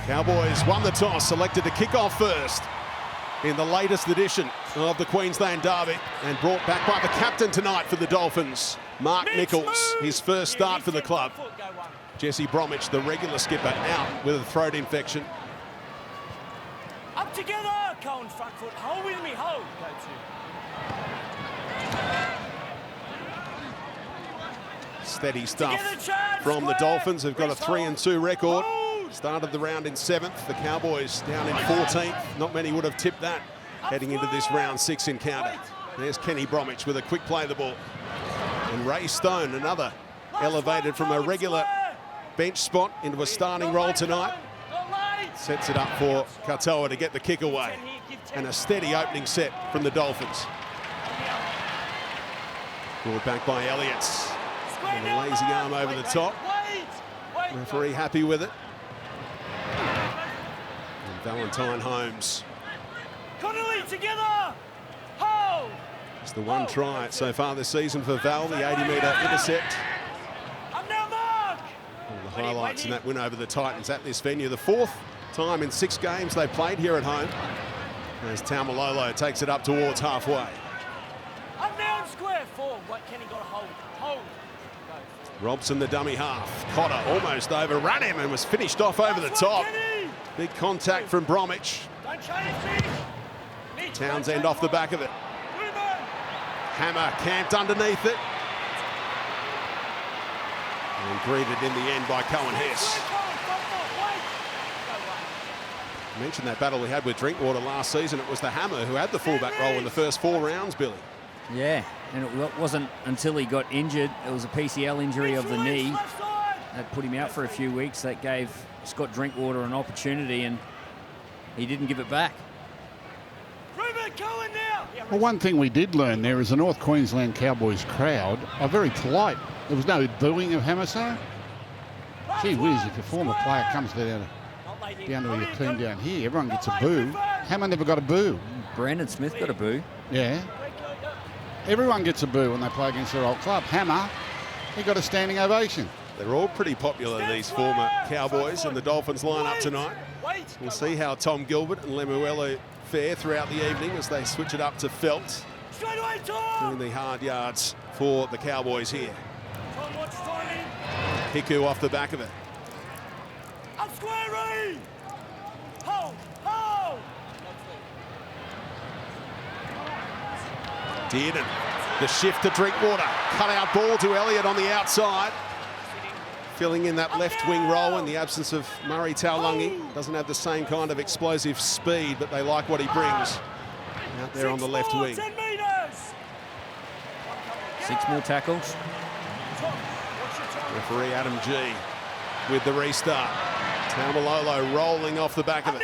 Cowboys won the toss, selected to kick off first in the latest edition of the Queensland Derby, and brought back by the captain tonight for the Dolphins, Mark Nichols, his first start for the club. Jesse Bromwich, the regular skipper, out with a throat infection. Up together, Cohen front foot, hold with me, hold. Go to. Steady stuff from the Dolphins, who've got a 3-2 record. Started the round in 7th, the Cowboys down in 14th. Not many would have tipped that heading into this round 6 encounter. There's Kenny Bromwich with a quick play the ball. And Ray Stone, another elevated from a regular bench spot into a starting role tonight. Sets it up for Katoa to get the kick away. And a steady opening set from the Dolphins. Brought back by Elliott. And a lazy arm over the top. Referee happy with it. And Valentine Holmes. Connolly together. Hold. It's the one try so far this season for Val, the 80-metre intercept. Up now, Mark. All the highlights in that win over the Titans at this venue. The 4th time in 6 games they played here at home. As Taumalolo takes it up towards halfway. Up now in square 4. What Kenny got to hold? Hold. Robson, the dummy half. Cotter almost overran him and was finished off over the top. Big contact from Bromwich. Townsend off the back of it. Hammer camped underneath it. And greeted in the end by Cohen Hess. I mentioned that battle we had with Drinkwater last season. It was the Hammer who had the fullback role in the first 4 rounds, Billy. Yeah, and it wasn't until he got injured. It was a PCL injury of the knee that put him out for a few weeks. That gave Scott Drinkwater an opportunity, and he didn't give it back. Well, one thing we did learn there is the North Queensland Cowboys crowd are very polite. There was no booing of Hamaso. Gee whiz, if a former player comes down to your team down here, everyone gets a boo. Hammer never got a boo. Brandon Smith got a boo. Yeah. Everyone gets a boo when they play against their old club. Hammer, he got a standing ovation. They're all pretty popular, these former Cowboys, in the Dolphins lineup tonight. We'll see how Tom Gilbert and Lemuelu fare throughout the evening as they switch it up to Felt, doing the hard yards for the Cowboys here. Hiku off the back of it. Up square, Ray. Hold, hold. Dearden, the shift to Drinkwater. Cut out ball to Elliott on the outside. Filling in that left wing role in the absence of Murray Taulagi. Doesn't have the same kind of explosive speed, but they like what he brings out there on the left wing. 10 meters. 6 more tackles. Referee Adam G with the restart. Taumalolo rolling off the back of it.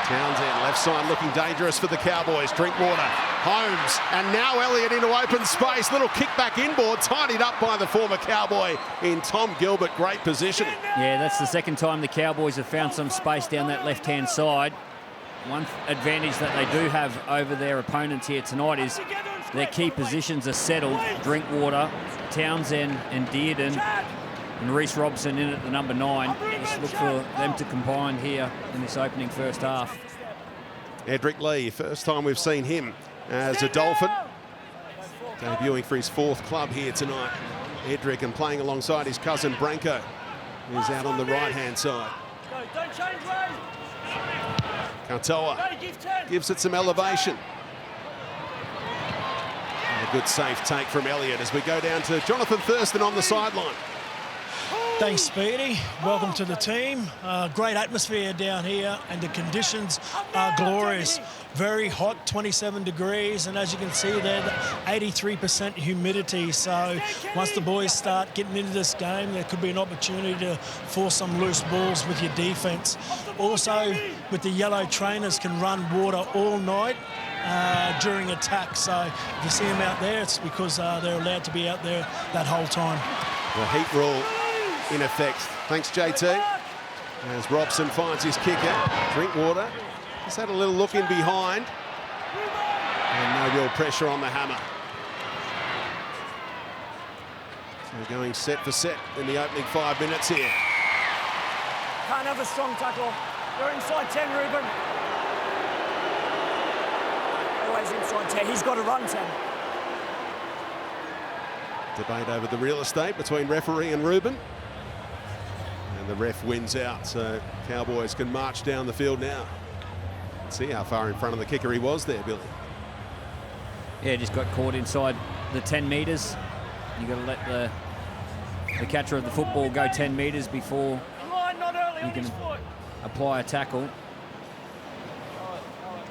Townsend, left side looking dangerous for the Cowboys. Drinkwater, Holmes, and now Elliott into open space. Little kick back inboard, tidied up by the former Cowboy in Tom Gilbert. Great positioning. Yeah, that's the second time the Cowboys have found some space down that left-hand side. One advantage that they do have over their opponents here tonight is their key positions are settled. Drinkwater, Townsend and Dearden, and Reece Robson in at the number 9. Just look for them to combine here in this opening first half. Edric Lee, first time we've seen him as a Dolphin. Debuting for his 4th club here tonight. Edric, and playing alongside his cousin Branko, who's out on the right-hand side. Katoa gives it some elevation. And a good safe take from Elliott as we go down to Jonathan Thurston on the sideline. Thanks, Speedy. Welcome to the team. Great atmosphere down here, and the conditions are glorious. Very hot, 27 degrees, and as you can see there, 83% humidity. So once the boys start getting into this game, there could be an opportunity to force some loose balls with your defence. Also, with the yellow trainers, can run water all night during attack. So if you see them out there, it's because they're allowed to be out there that whole time. The heat rule in effect. Thanks, JT. As Robson finds his kicker. Drinkwater just had a little look in behind. And no real pressure on the Hammer. So going set for set in the opening 5 minutes here. Can't have a strong tackle. You're inside 10, Ruben. Always inside 10. He's got to run 10. Debate over the real estate between referee and Ruben. And the ref wins out, so Cowboys can march down the field now. Let's see how far in front of the kicker he was there, Billy. Yeah, just got caught inside the 10 metres. You've got to let the catcher of the football go 10 metres before you can apply a tackle.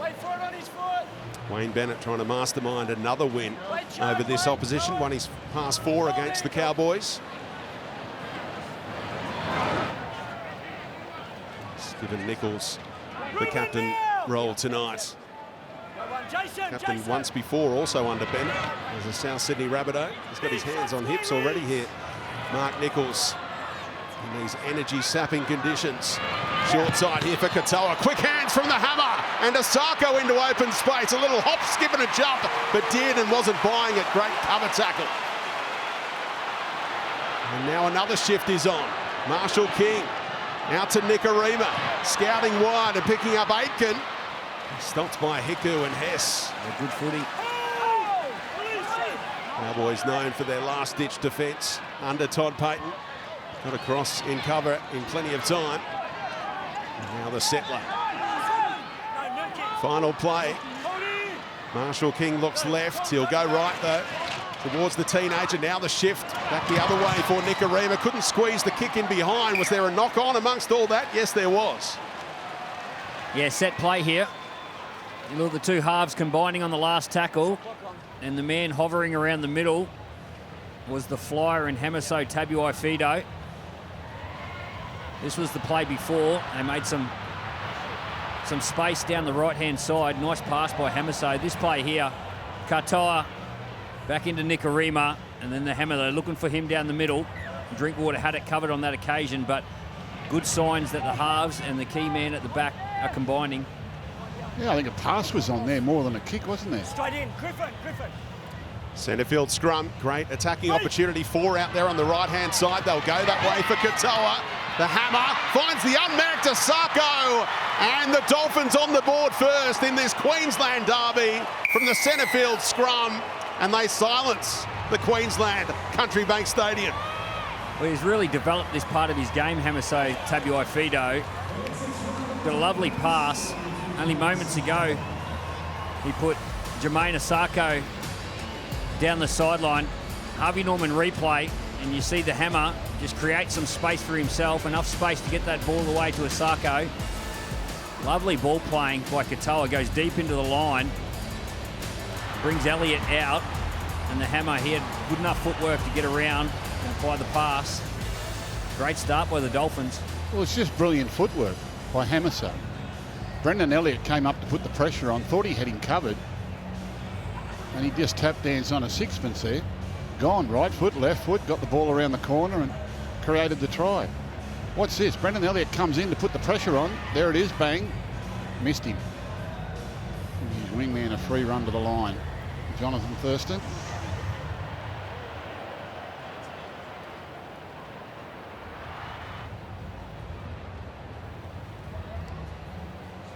Wait for it on his foot. Wayne Bennett trying to mastermind another win over this opposition. Won his past 4 against the Cowboys. He's given Nichols the captain role tonight. Captain once before, also under Bennett, as a South Sydney Rabbitoh. He's got his hands on hips already here. Mark Nichols in these energy-sapping conditions. Short side here for Katoa. Quick hands from the hammer. And Asako into open space. A little hop, skip and a jump, but did and wasn't buying it. Great cover tackle. And now another shift is on. Marshall King out to Nicarima. Scouting wide and picking up Aitken. Stopped by Hiku and Hess. A good footy. Cowboys known for their last-ditch defence under Todd Payton. Got across in cover in plenty of time. And now the settler. Final play. Marshall King looks left. He'll go right, though, towards the teenager. Now the shift back the other way for Nicarima. Couldn't squeeze the kick in behind. Was there a knock-on amongst all that? Yes, there was. Yeah, set play here. You look at the two halves combining on the last tackle, and the man hovering around the middle was the flyer in Hamiso Tabuai-Fidow. This was the play before. They made some space down the right-hand side. Nice pass by Hamiso. This play here, Katoa back into Nicarima, and then the hammer. They're looking for him down the middle. Drinkwater had it covered on that occasion, but good signs that the halves and the key man at the back are combining. Yeah, I think a pass was on there more than a kick, wasn't there? Straight in, Griffin. Centre field scrum, great attacking opportunity. 4 out there on the right-hand side. They'll go that way for Katoa. The hammer finds the unmarked Asako, and the Dolphins on the board first in this Queensland derby from the centre field scrum, and they silence the Queensland Country Bank Stadium. Well, he's really developed this part of his game, Hamiso Tabuai-Fidow. Got a lovely pass. Only moments ago, he put Jermaine Asako down the sideline. Harvey Norman replay, and you see the hammer just create some space for himself, enough space to get that ball away to Asako. Lovely ball playing by Katoa, goes deep into the line, brings Elliott out, and the hammer, he had good enough footwork to get around and apply the pass. Great start by the Dolphins. Well, it's just brilliant footwork by Hamiso. Brendan Elliott came up to put the pressure on, thought he had him covered, and he just tap danced on a sixpence there. Gone, right foot, left foot, got the ball around the corner and created the try. What's this? Brendan Elliott comes in to put the pressure on. There it is, bang. Missed him. His wingman a free run to the line. Jonathan Thurston.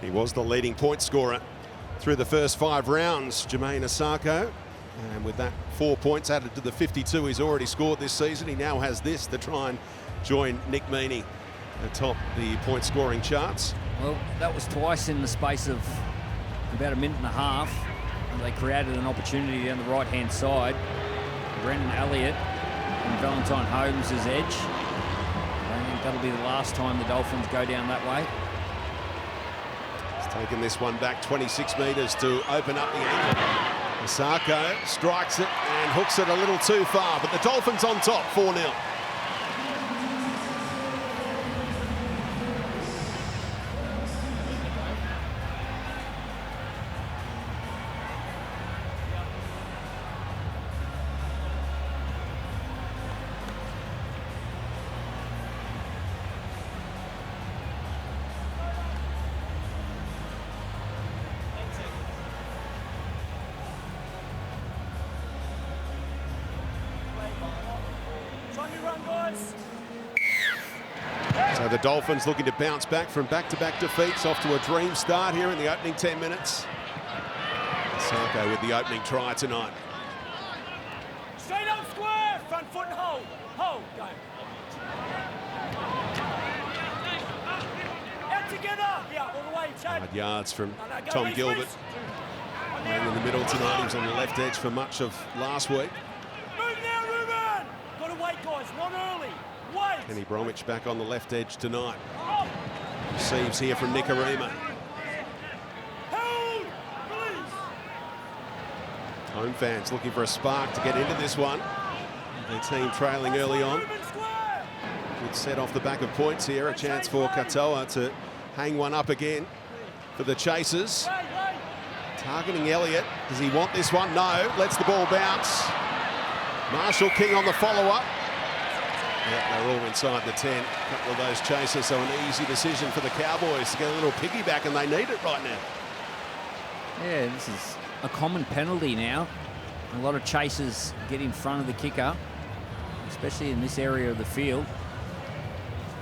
He was the leading point scorer through the first 5 rounds, Jermaine Asako. And with that 4 points added to the 52 he's already scored this season, he now has this to try and join Nick Meaney atop the point scoring charts. Well, that was twice in the space of about a minute and a half. And they created an opportunity down the right-hand side. Brendan Elliott and Valentine Holmes' edge. I think that'll be the last time the Dolphins go down that way. Taking this one back 26 metres to open up the angle. Asako strikes it and hooks it a little too far, but the Dolphins on top, 4-0. guys. So the Dolphins looking to bounce back from back-to-back defeats, off to a dream start here in the opening 10 minutes. Sarko with the opening try tonight. Straight up square, front foot and hold. Hold, go. Out together. Yeah, all the way, Chad. 5 yards from No, go, Tom Reece, Gilbert. Reece. Playing in the middle tonight. He was on the left edge for much of last week. Move now, Ruben. Got to wait, guys, not early. Wait. Kenny Bromwich back on the left edge tonight. Up. Receives here from Nicarima. Hold, please. Home fans looking for a spark to get into this one. Their team trailing early on. Ruben square. Good set off the back of points here. A chance for Katoa to hang one up again for the Chasers. Wait, wait. Targeting Elliott. Does he want this one? No. Lets the ball bounce. Marshall King on the follow-up. Yeah, they're all inside the 10. A couple of those Chasers, so an easy decision for the Cowboys to get a little piggyback, and they need it right now. Yeah, this is a common penalty now. A lot of chasers get in front of the kicker, especially in this area of the field.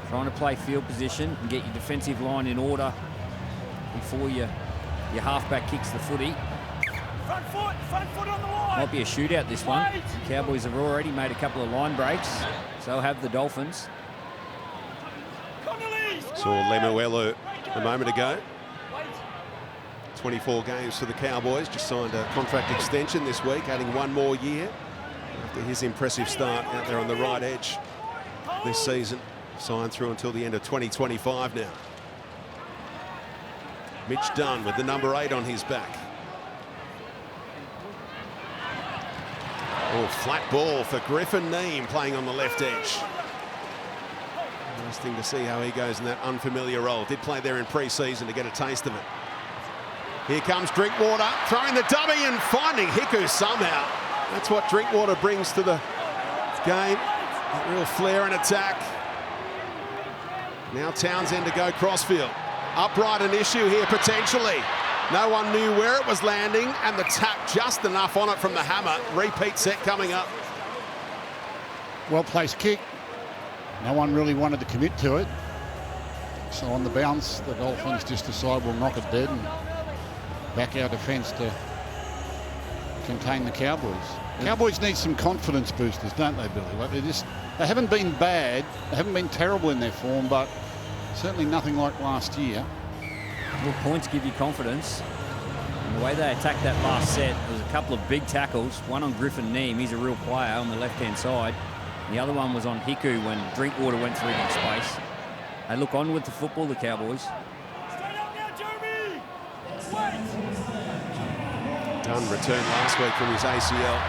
Trying to play field position and get your defensive line in order before your halfback kicks the footy. Front foot on the line. Might be a shootout, this one. The Cowboys have already made a couple of line breaks. So have the Dolphins. Saw Lemuelu a moment ago. 24 games for the Cowboys. Just signed a contract extension this week, adding 1 more year after his impressive start out there on the right edge this season. Signed through until the end of 2025 now. Mitch Dunn with the number 8 on his back. Oh, flat ball for Griffin Neame playing on the left edge. Interesting to see how he goes in that unfamiliar role. Did play there in pre-season to get a taste of it. Here comes Drinkwater, throwing the dummy and finding Hiku somehow. That's what Drinkwater brings to the game. A real flair and attack. Now Townsend to go crossfield. Upright an issue here potentially. No one knew where it was landing, and the tap just enough on it from the hammer. Repeat set coming up. Well-placed kick. No one really wanted to commit to it. So on the bounce, the Dolphins just decide we'll knock it dead and back our defence to contain the Cowboys. Cowboys need some confidence boosters, don't they, Billy? Like they haven't been bad, they haven't been terrible in their form, but certainly nothing like last year. Well, points give you confidence. And the way they attacked that last set, there was a couple of big tackles. One on Griffin Neame, he's a real player on the left-hand side. The other one was on Hiku when Drinkwater went through that space. They look on with the football, the Cowboys. Straight up now, Jeremy. Dunn returned last week from his ACL.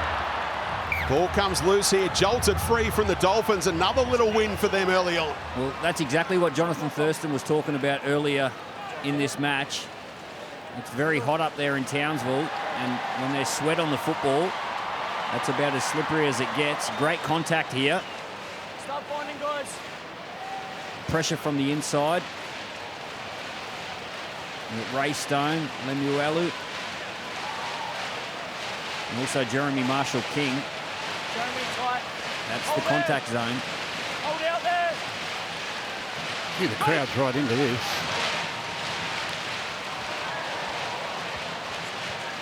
Ball comes loose here, jolted free from the Dolphins. Another little win for them early on. Well, that's exactly what Jonathan Thurston was talking about earlier in this match. It's very hot up there in Townsville, and when there's sweat on the football, that's about as slippery as it gets. Great contact here. Stop binding, guys. Pressure from the inside. Ray Stone, Lemuelu, and also Jeremy Marshall-King. Jeremy tight. That's the contact zone. Hold out there. Yeah, the crowd's right into this.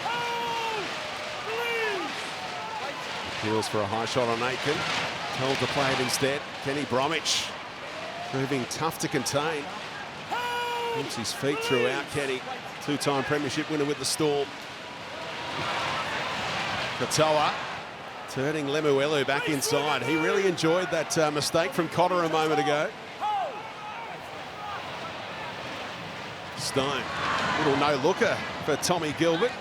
Hold, please. Appeals for a high shot on Aitken. Told to play it instead. Kenny Bromwich proving tough to contain. Keeps his feet throughout. Kenny, 2-time premiership winner with the Storm. Katoa turning Lemuelu back inside. He really enjoyed that mistake from Cotter a moment ago. Stone, little no-looker for Tommy Gilbert.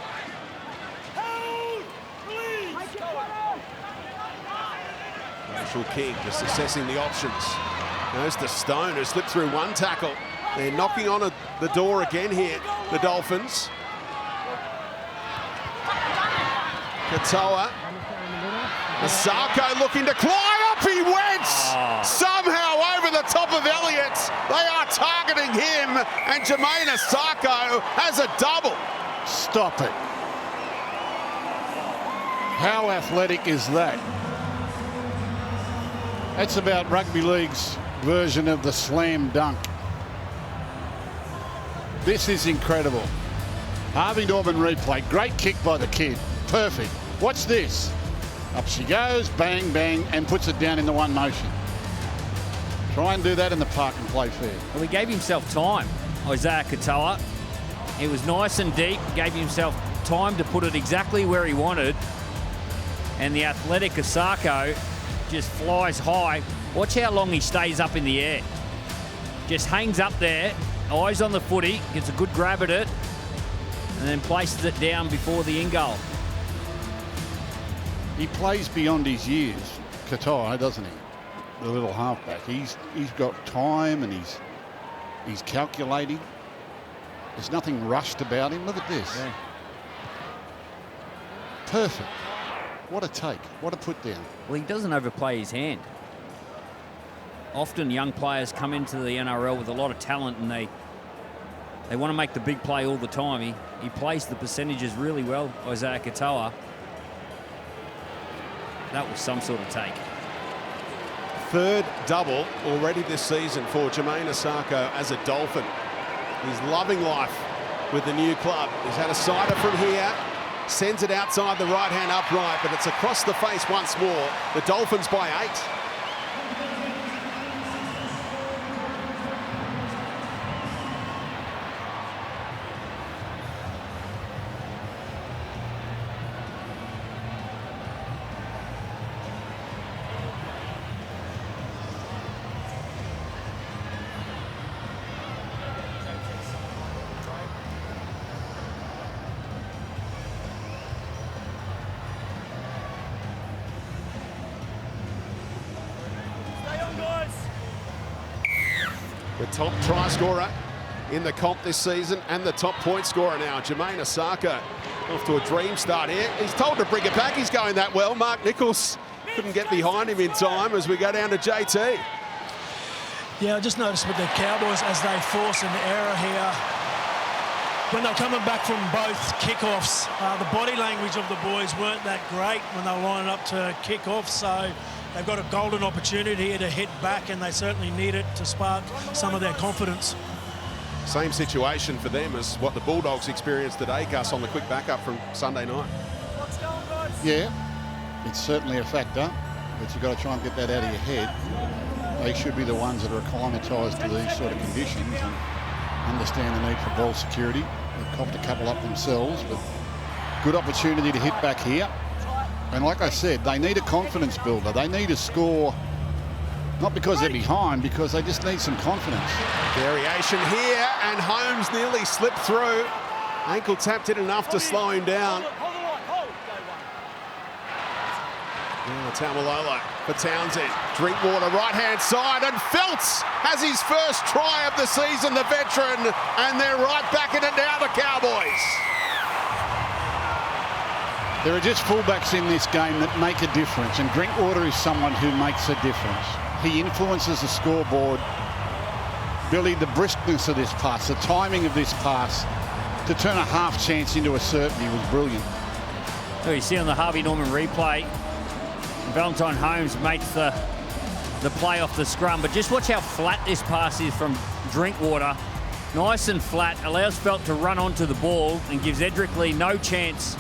Marshall King just assessing the options. Goes to Stone, who slipped through one tackle. They're knocking on the door again here, the Dolphins. Katoa. Asako looking to climb up, he went! Somehow over the top of Elliott. They are targeting him, and Jermaine Asako has a double. Stop it. How athletic is that? That's about rugby league's version of the slam dunk. This is incredible. Harvey Norman replay. Great kick by the kid. Perfect. Watch this. Up she goes, bang, bang, and puts it down in the one motion. Try and do that in the park and play fair. Well, he gave himself time, Isaiah Katoa. He was nice and deep, gave himself time to put it exactly where he wanted. And the athletic Asako just flies high. Watch how long he stays up in the air. Just hangs up there, eyes on the footy, gets a good grab at it, and then places it down before the in goal. He plays beyond his years, Katoa, doesn't he? The little halfback. He's got time and he's calculating. There's nothing rushed about him. Look at this. Yeah. Perfect. What a take. What a put down. Well, he doesn't overplay his hand. Often young players come into the NRL with a lot of talent and they want to make the big play all the time. He plays the percentages really well, Isaiah Katoa. That was some sort of take. Third double already this season for Jermaine Asako as a Dolphin. He's loving life with the new club. He's had a sider from here, sends it outside the right-hand upright, but it's across the face once more. The Dolphins by 8. The top try scorer in the comp this season and the top point scorer now. Jermaine Asako off to a dream start here. He's told to bring it back. He's going that well. Mark Nichols couldn't get behind him in time as we go down to JT. Yeah, I just noticed with the Cowboys as they force an error here, when they're coming back from both kickoffs, the body language of the boys weren't that great when they were lining up to kick off, so they've got a golden opportunity here to hit back, and they certainly need it to spark some of their confidence. Same situation for them as what the Bulldogs experienced today, Gus, on the quick backup from Sunday night. Yeah, it's certainly a factor, but you've got to try and get that out of your head. They should be the ones that are acclimatised to these sort of conditions and understand the need for ball security. They've copped a couple up themselves, but good opportunity to hit back here. And like I said, they need a confidence builder. They need a score, not because they're behind, because they just need some confidence. Variation here, and Holmes nearly slipped through. Ankle tapped it enough to slow him down. Now Tamalolo for Townsend. Drinkwater right-hand side, and Feltz has his first try of the season, the veteran, and they're right back in it now, the Cowboys. There are just fullbacks in this game that make a difference, and Drinkwater is someone who makes a difference. He influences the scoreboard. Billy, the briskness of this pass, the timing of this pass, to turn a half chance into a certainty was brilliant. So you see on the Harvey Norman replay, Valentine Holmes makes the play off the scrum, but just watch how flat this pass is from Drinkwater. Nice and flat, allows Felt to run onto the ball and gives Edric Lee no chance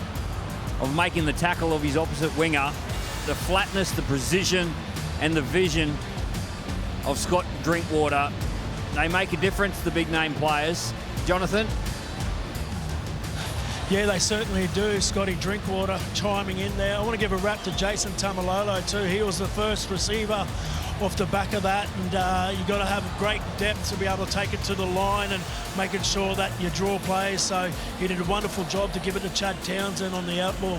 of making the tackle of his opposite winger. The flatness, the precision, and the vision of Scott Drinkwater, they make a difference, the big name players. Jonathan? Yeah, they certainly do. Scotty Drinkwater chiming in there. I want to give a rap to Jason Tamalolo too. He was the first receiver off the back of that, and you've got to have great depth to be able to take it to the line and making sure that you draw plays. So he did a wonderful job to give it to Chad Townsend on the outball.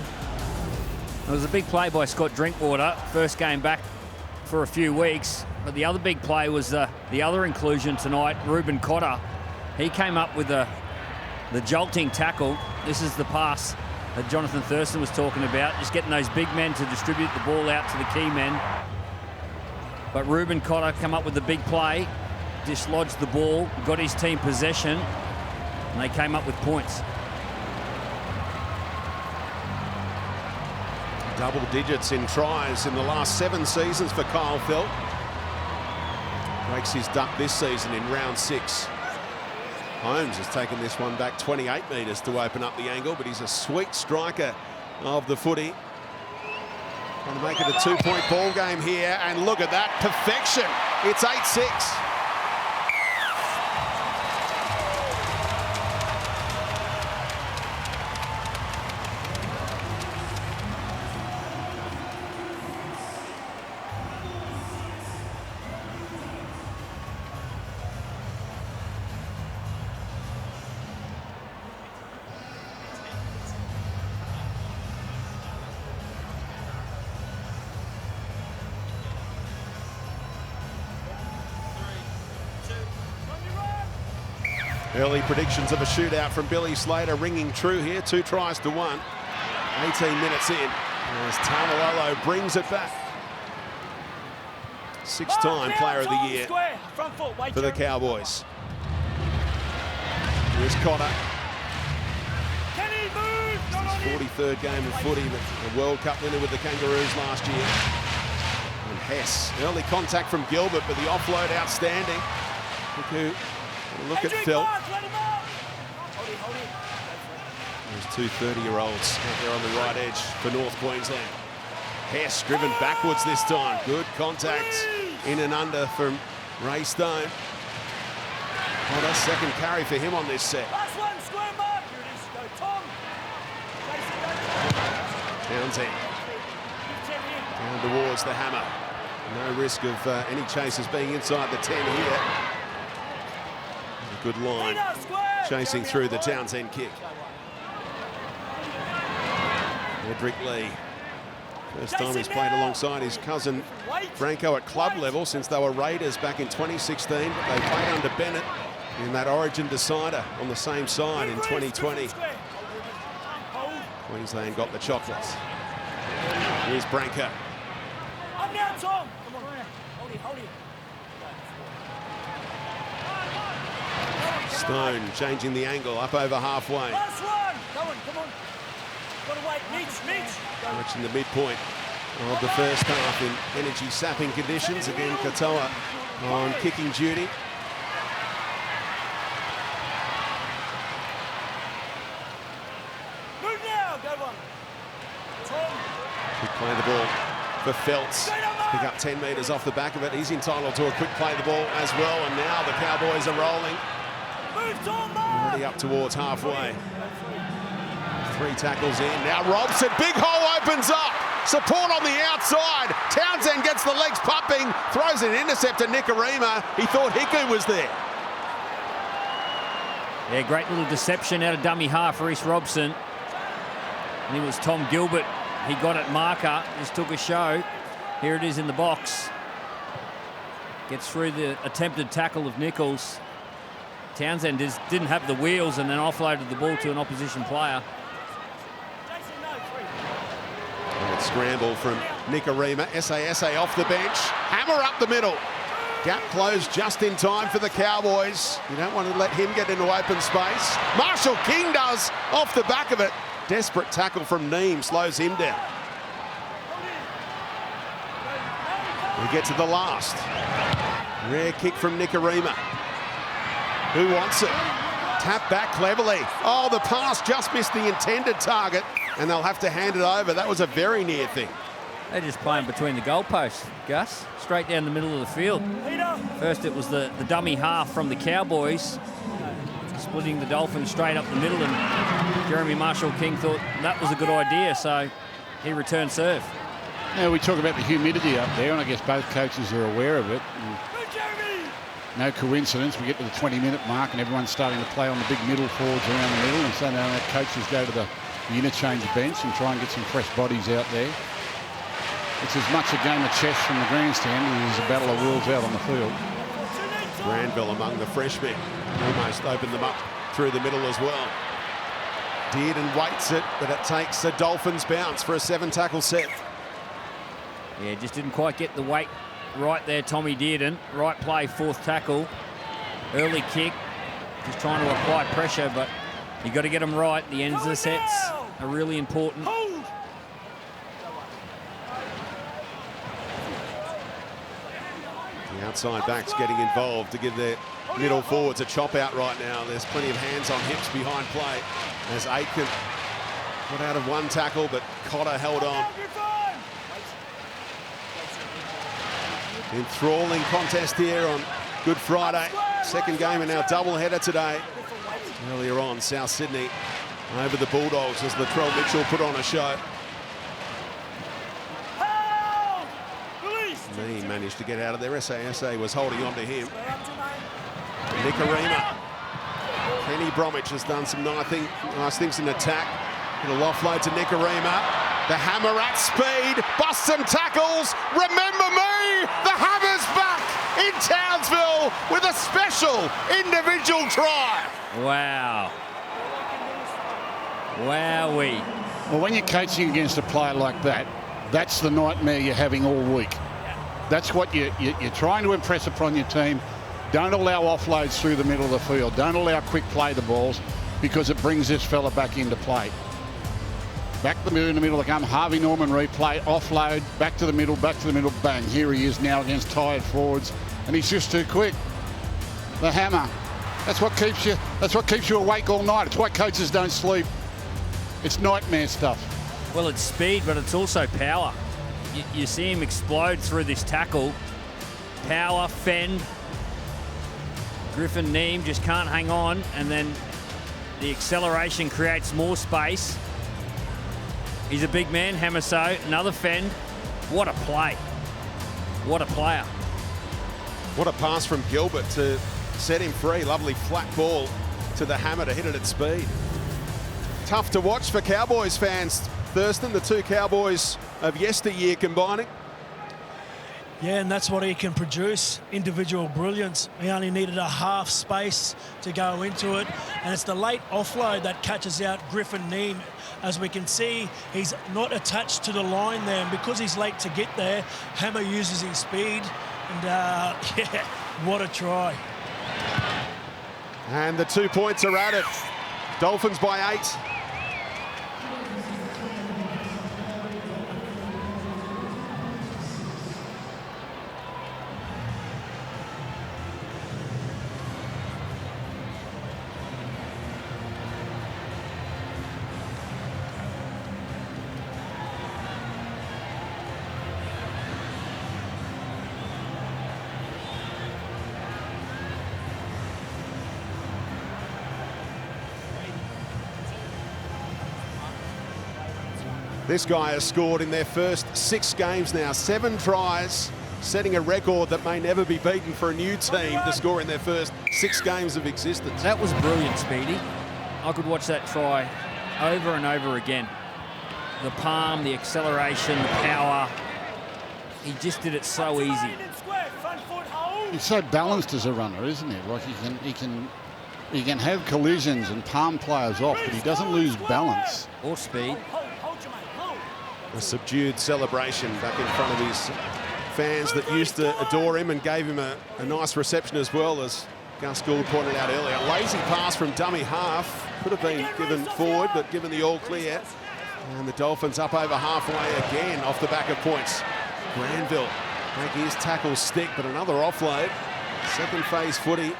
It was a big play by Scott Drinkwater, first game back for a few weeks, but the other big play was the other inclusion tonight, Reuben Cotter. He came up with the jolting tackle. This is the pass that Jonathan Thurston was talking about, just getting those big men to distribute the ball out to the key men. But Reuben Cotter come up with the big play, dislodged the ball, got his team possession, and they came up with points. Double digits in tries in the last 7 seasons for Kyle Felt. breaks his duck this season in round 6. Holmes has taken this one back 28 metres to open up the angle, but he's a sweet striker of the footy. Trying to make it a 2-point ball game here, and look at that, perfection. It's 8-6. Early predictions of a shootout from Billy Slater ringing true here. 2 tries to 1. 18 minutes in as Tamalolo brings it back. 6-time player of the year for the Cowboys. Here's Cotter. His 43rd game of footy, the World Cup winner with the Kangaroos last year. And Hess, early contact from Gilbert, but the offload outstanding. Look at Phil. There's 2 30-year-olds out there on the right edge for North Queensland. Hess driven backwards this time. Good contact in and under from Ray Stone. What a second carry for him on this set. Townsend down towards the hammer. No risk of any chasers being inside the 10 here. Good line, chasing through the Townsend kick. Edric Lee, first time he's played alongside his cousin Franco at club level since they were Raiders back in 2016, but they played under Bennett in that Origin decider on the same side in 2020. Queensland got the chocolates. Here's Branco. Up now, Tom. Come on. Hold it. Stone changing the angle up over halfway. Last one. Come on. Gotta wait. Mitch. Reaching the midpoint of the first half in energy sapping conditions. Again, Katoa on kicking duty. Move now. Go on. Tom. Quick play the ball for Feltz. Pick up 10 metres off the back of it. He's entitled to a quick play the ball as well. And now the Cowboys are rolling. Already up towards halfway. 3 tackles in. Now Robson, big hole opens up. Support on the outside. Townsend gets the legs pumping, throws an intercept to Nikorima. He thought Hiku was there. Yeah, great little deception out of dummy half, Reece Robson. And it was Tom Gilbert. He got it marker, just took a show. Here it is in the box. Gets through the attempted tackle of Nichols. Townsend didn't have the wheels and then offloaded the ball to an opposition player. Good scramble from Nikorima. Essa off the bench. Hammer up the middle. Gap closed just in time for the Cowboys. You don't want to let him get into open space. Marshall King does off the back of it. Desperate tackle from Neem slows him down. We get to the last. Rare kick from Nikorima. Who wants it? Tap back cleverly. Oh, the pass just missed the intended target, and they'll have to hand it over. That was a very near thing. They're just playing between the goalposts, Gus. Straight down the middle of the field. First it was the dummy half from the Cowboys, splitting the Dolphins straight up the middle, and Jeremy Marshall-King thought that was a good idea, so he returned serve. Now we talk about the humidity up there, and I guess both coaches are aware of it. No coincidence, we get to the 20-minute mark and everyone's starting to play on the big middle forwards around the middle, and so now our coaches go to the interchange bench and try and get some fresh bodies out there. It's as much a game of chess from the grandstand as it is a battle of wills out on the field. Granville among the freshmen, almost opened them up through the middle as well. Dearden waits it, but it takes a Dolphins bounce for a 7-tackle set. Yeah, just didn't quite get the weight right there, Tommy Dearden. Right play, 4th tackle. Early kick, just trying to apply pressure, but you've got to get them right. The ends of the sets are really important. The outside backs getting involved to give their middle forwards a chop out right now. There's plenty of hands on hips behind play as Aitken got out of one tackle, but Cotter held on. Enthralling contest here on Good Friday. Second game in our doubleheader today. Earlier on, South Sydney over the Bulldogs as Latrell Mitchell put on a show. He managed to get out of there. SA was holding on to him. Nicarima. Kenny Bromwich has done some nice things in attack. Little offload to Nicarima. The Hammer at speed. Busts some tackles. Remember me! The Hammer's back in Townsville with a special individual try. Wow. Wowee. Well, when you're coaching against a player like that, that's the nightmare you're having all week. That's what you're trying to impress upon your team. Don't allow offloads through the middle of the field. Don't allow quick play the balls, because it brings this fella back into play. Back in the middle of the game, Harvey Norman replay, offload, back to the middle, bang. Here he is now against tired forwards, and he's just too quick. The Hammer. That's what keeps you awake all night. It's why coaches don't sleep. It's nightmare stuff. Well, it's speed, but it's also power. You see him explode through this tackle. Power, fend. Griffin Neame just can't hang on, and then the acceleration creates more space. He's a big man, Hamiso, another fend. What a play. What a player. What a pass from Gilbert to set him free. Lovely flat ball to the Hammer to hit it at speed. Tough to watch for Cowboys fans, Thurston, the two Cowboys of yesteryear combining. Yeah, and that's what he can produce, individual brilliance. He only needed a half space to go into it, and it's the late offload that catches out Griffin Neame. As we can see, he's not attached to the line there, and because he's late to get there, Hammer uses his speed, and yeah, what a try. And the 2 points are added. Dolphins by 8. This guy has scored in their first 6 games now, 7 tries, setting a record that may never be beaten for a new team to score in their first 6 games of existence. That was brilliant, Speedy. I could watch that try over and over again. The palm, the acceleration, the power. He just did it so easy. He's so balanced as a runner, isn't he? Like he can have collisions and palm players off, but he doesn't lose balance. Or speed. A subdued celebration back in front of his fans that used to adore him and gave him a nice reception as well, as Gus Gould pointed out earlier. A lazy pass from dummy half. Could have been given forward, but given the all clear. And the Dolphins up over halfway again off the back of points. Granville making his tackle stick, but another offload. Second phase footy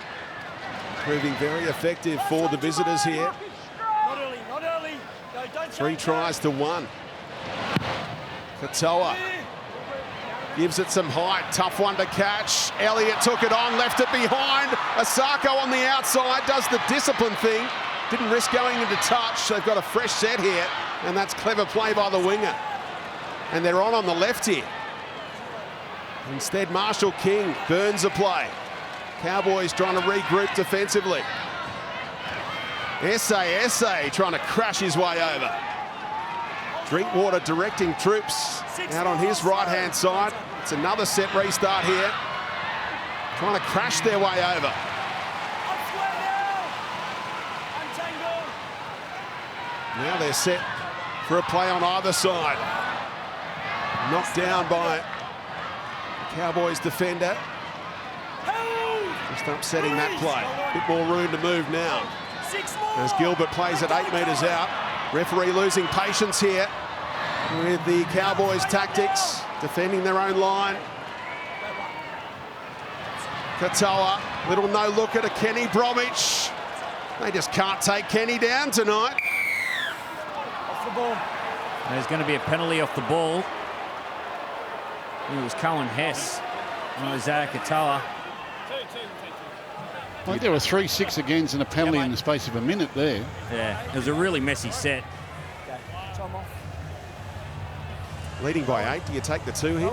proving very effective for the visitors here. Not early, not early. No, don't 3 tries to 1. Katoa gives it some height. Tough one to catch. Elliott took it on, left it behind. Asako on the outside does the discipline thing. Didn't risk going into touch. They've got a fresh set here, and that's clever play by the winger. And they're on the left here. Instead, Marshall King burns a play. Cowboys trying to regroup defensively. SA trying to crash his way over. Drinkwater directing troops out on his right-hand side. It's another set restart here. Trying to crash their way over. Now they're set for a play on either side. Knocked down by the Cowboys defender. Just upsetting that play. A bit more room to move now. As Gilbert plays at 8 metres out. Referee losing patience here with the Cowboys' tactics, defending their own line. Katoa, little no look at a Kenny Bromwich. They just can't take Kenny down tonight. Off the ball. There's going to be a penalty off the ball. It was Cohen Hess and Isaiah Katoa. I think there were 3 6-agains and a penalty in the space of a minute there. Yeah, it was a really messy set. Okay. Time off. Leading by 8, do you take the 2 here?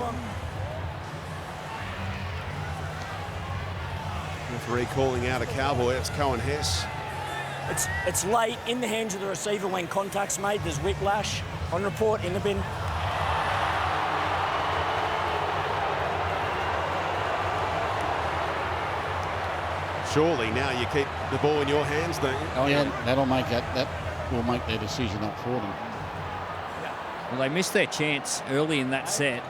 Referee calling out a Cowboy, it's Cohen Hess. It's late in the hands of the receiver when contact's made. There's whiplash. On report in the bin. Surely now you keep the ball in your hands, don't you? Oh, Yeah, that'll make that will make their decision up for them. Well, they missed their chance early in that set,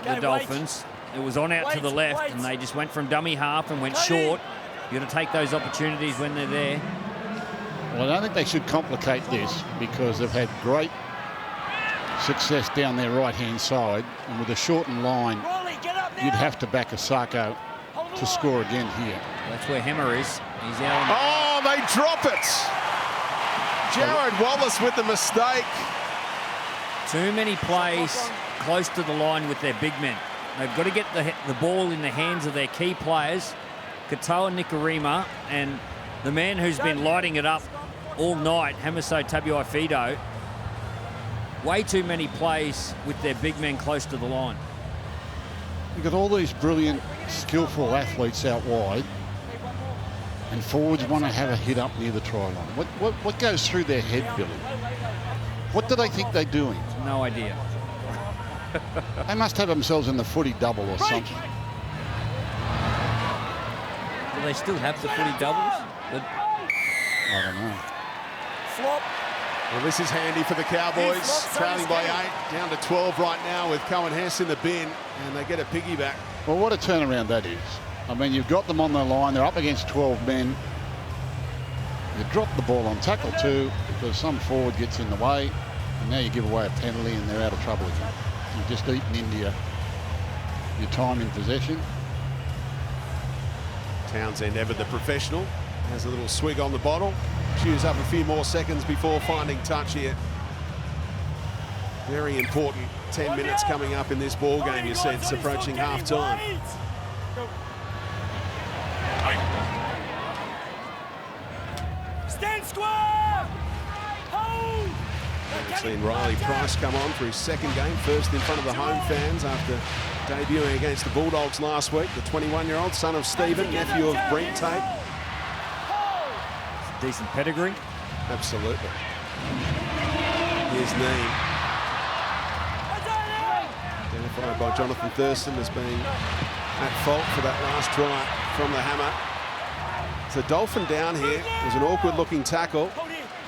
the Okay, Dolphins. It was on out to the left, and they just went from dummy half and went short. You got to take those opportunities when they're there. Well, I don't think they should complicate this because they've had great success down their right-hand side, and with a shortened line, Riley, get up now. you'd have to back Asako to score again here. That's where Hammer is. He's out. Oh, they drop it. Jared Wallace with the mistake. Too many plays close to the line with their big men. They've got to get the ball in the hands of their key players, Katoa Nikorima, and the man who's been lighting it up all night, Hamiso Tabuai-Fidow. Way too many plays with their big men close to the line. You've got all these brilliant, skillful athletes out wide, and forwards want to have a hit up near the try line. What goes through their head, Billy? What do they think they're doing? No idea. They must have themselves in the footy double or something. Do they still have the footy doubles? I don't know. Flop. Well, this is handy for the Cowboys, trailing by 8, down to 12 right now with Cohen Hess in the bin, and they get a piggyback. Well, what a turnaround that is. I mean, you've got them on the line. They're up against 12 men. You drop the ball on tackle 2 because some forward gets in the way, and now you give away a penalty and they're out of trouble again. You've just eaten into your time in possession. Townsend, ever the professional, has a little swig on the bottle. Chews up a few more seconds before finding touch here. Very important 10 minutes coming up in this ball game. You said it's approaching half time. Stand square. Hold. We've seen Riley Price come on for his second game, first in front of the home fans after debuting against the Bulldogs last week. The 21-year-old son of Stephen, nephew of Brent Tate. Decent pedigree. Absolutely. His name identified by Jonathan Thurston as being at fault for that last try from the Hammer. It's a Dolphin down here. It was an awkward-looking tackle.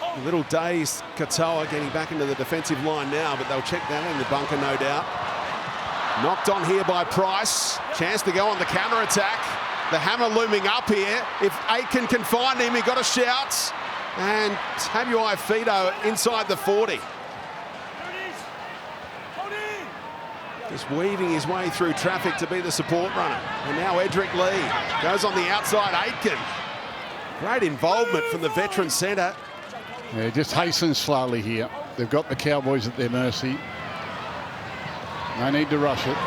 A little dazed Katoa getting back into the defensive line now, but they'll check that in the bunker, no doubt. Knocked on here by Price. Chance to go on the counter-attack. The Hammer looming up here. If Aitken can find him, he got a shout. And Tabuai-Fidow inside the 40. Just weaving his way through traffic to be the support runner. And now Edric Lee goes on the outside. Aitken. Great involvement from the veteran centre. Yeah, just hasten slowly here. They've got the Cowboys at their mercy. No need to rush it.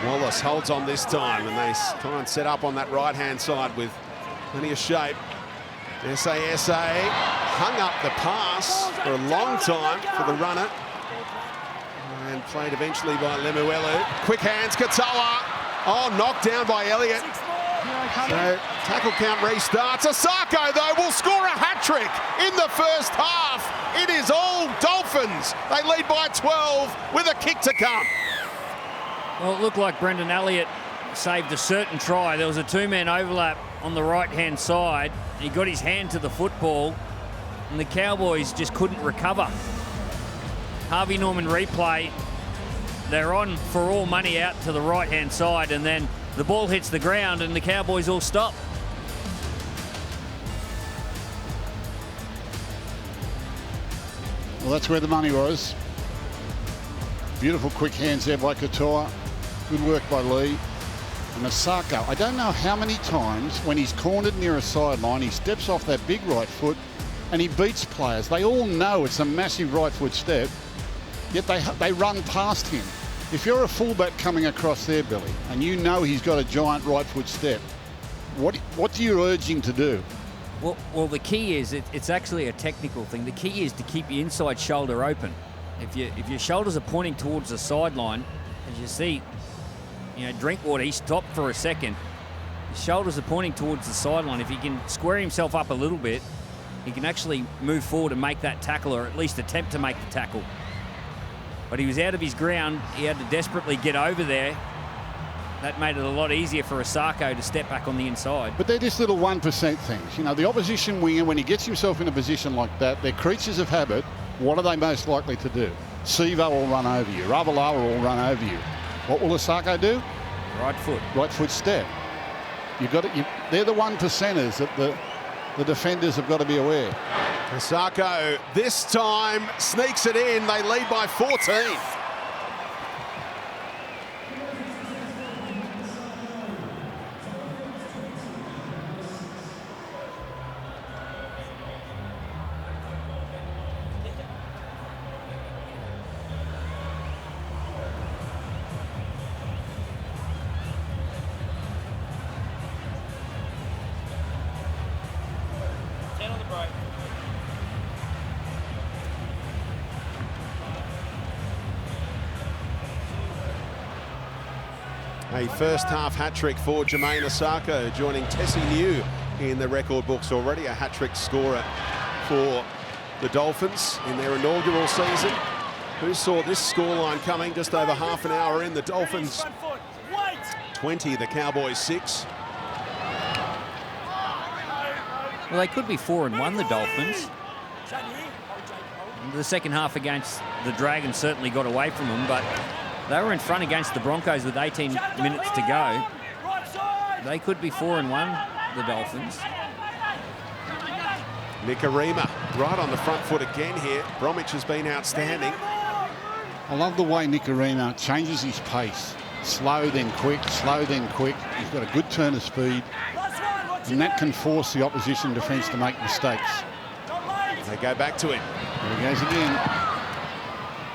Wallace holds on this time, and they try and set up on that right-hand side with plenty of shape. SASA hung up the pass for a long time for the runner. And played eventually by Lemuelu. Quick hands, Katoa. Oh, knocked down by Elliott. So tackle count restarts. Asako, though, will score a hat-trick in the first half. It is all Dolphins. They lead by 12 with a kick to come. Well, it looked like Brendan Elliott saved a certain try. There was a two-man overlap on the right-hand side. He got his hand to the football, and the Cowboys just couldn't recover. Harvey Norman replay. They're on for all money out to the right-hand side, and then the ball hits the ground, and the Cowboys all stop. Well, that's where the money was. Beautiful quick hands there by Katoa. Good work by Lee. And Asako, I don't know how many times when he's cornered near a sideline, he steps off that big right foot and he beats players. They all know it's a massive right foot step, yet they run past him. If you're a fullback coming across there, Billy, and you know he's got a giant right foot step, what do you urge him to do? Well, the key is it's actually a technical thing. The key is to keep your inside shoulder open. If your shoulders are pointing towards the sideline, as you see, Drinkwater, he stopped for a second. His shoulders are pointing towards the sideline. If he can square himself up a little bit, he can actually move forward and make that tackle, or at least attempt to make the tackle. But he was out of his ground. He had to desperately get over there. That made it a lot easier for Asako to step back on the inside. But they're just little 1% things. The opposition winger, when he gets himself in a position like that, they're creatures of habit. What are they most likely to do? Sivo will run over you. Ravalawa will run over you. What will Asako do? Right foot. Right foot step. They're the 1%ers that the defenders have got to be aware. Asako this time sneaks it in. They lead by 14. A first half hat-trick for Jermaine Asako, joining Tessie New in the record books already. A hat-trick scorer for the Dolphins in their inaugural season. Who saw this scoreline coming just over half an hour in? The Dolphins 20, the Cowboys 6. Well, they could be 4-1, the Dolphins. The second half against the Dragons certainly got away from them, but they were in front against the Broncos with 18 minutes to go. They could be 4-1, the Dolphins. Nikorima right on the front foot again here. Bromwich has been outstanding. I love the way Nikorima changes his pace. Slow, then quick, slow, then quick. He's got a good turn of speed. And that can force the opposition defence to make mistakes. They go back to it. There he goes again.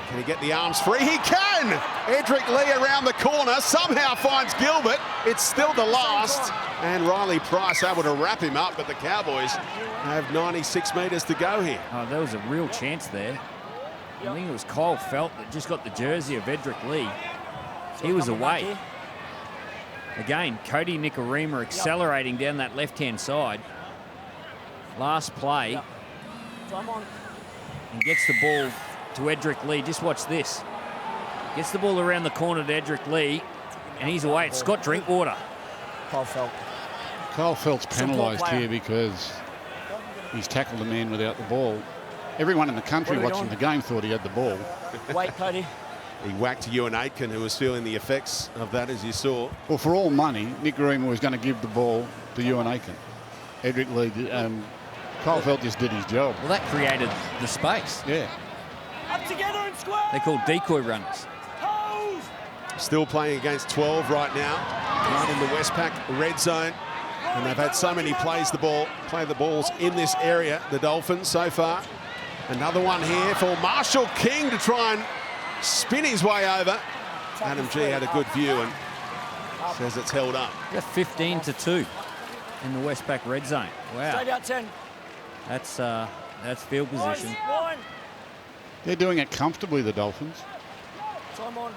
Can he get the arms free? He can! Edric Lee around the corner, somehow finds Gilbert. It's still the last. And Riley Price able to wrap him up, but the Cowboys have 96 metres to go here. Oh, there was a real chance there. I think it was Kyle Felt that just got the jersey of Edric Lee. He was away. Again, Cody Nikorima accelerating down that left-hand side. Last play. And gets the ball to Edric Lee. Just watch this. Gets the ball around the corner to Edric Lee, and he's away. It's Scott Drinkwater. Kyle Felt's penalised here because he's tackled a man without the ball. Everyone in the country watching the game thought he had the ball. Wait, Cody. He whacked Ewan Aitken, who was feeling the effects of that, as you saw. Well, for all money, Nikorima was going to give the ball to Ewan Aitken. Edric Lee, Kyle Felt just did his job. Well, that created the space. Yeah. Up together and square. They're called decoy runners. Still playing against 12 right now, right in the Westpac red zone. And they've had so many play the balls in this area, the Dolphins, so far. Another one here for Marshall King to try and spin his way over. Adam G had a good view and says it's held up. Yeah, 15-2 in the Westpac red zone. Wow. Straight out 10. That's field position. They're doing it comfortably, the Dolphins. Time on.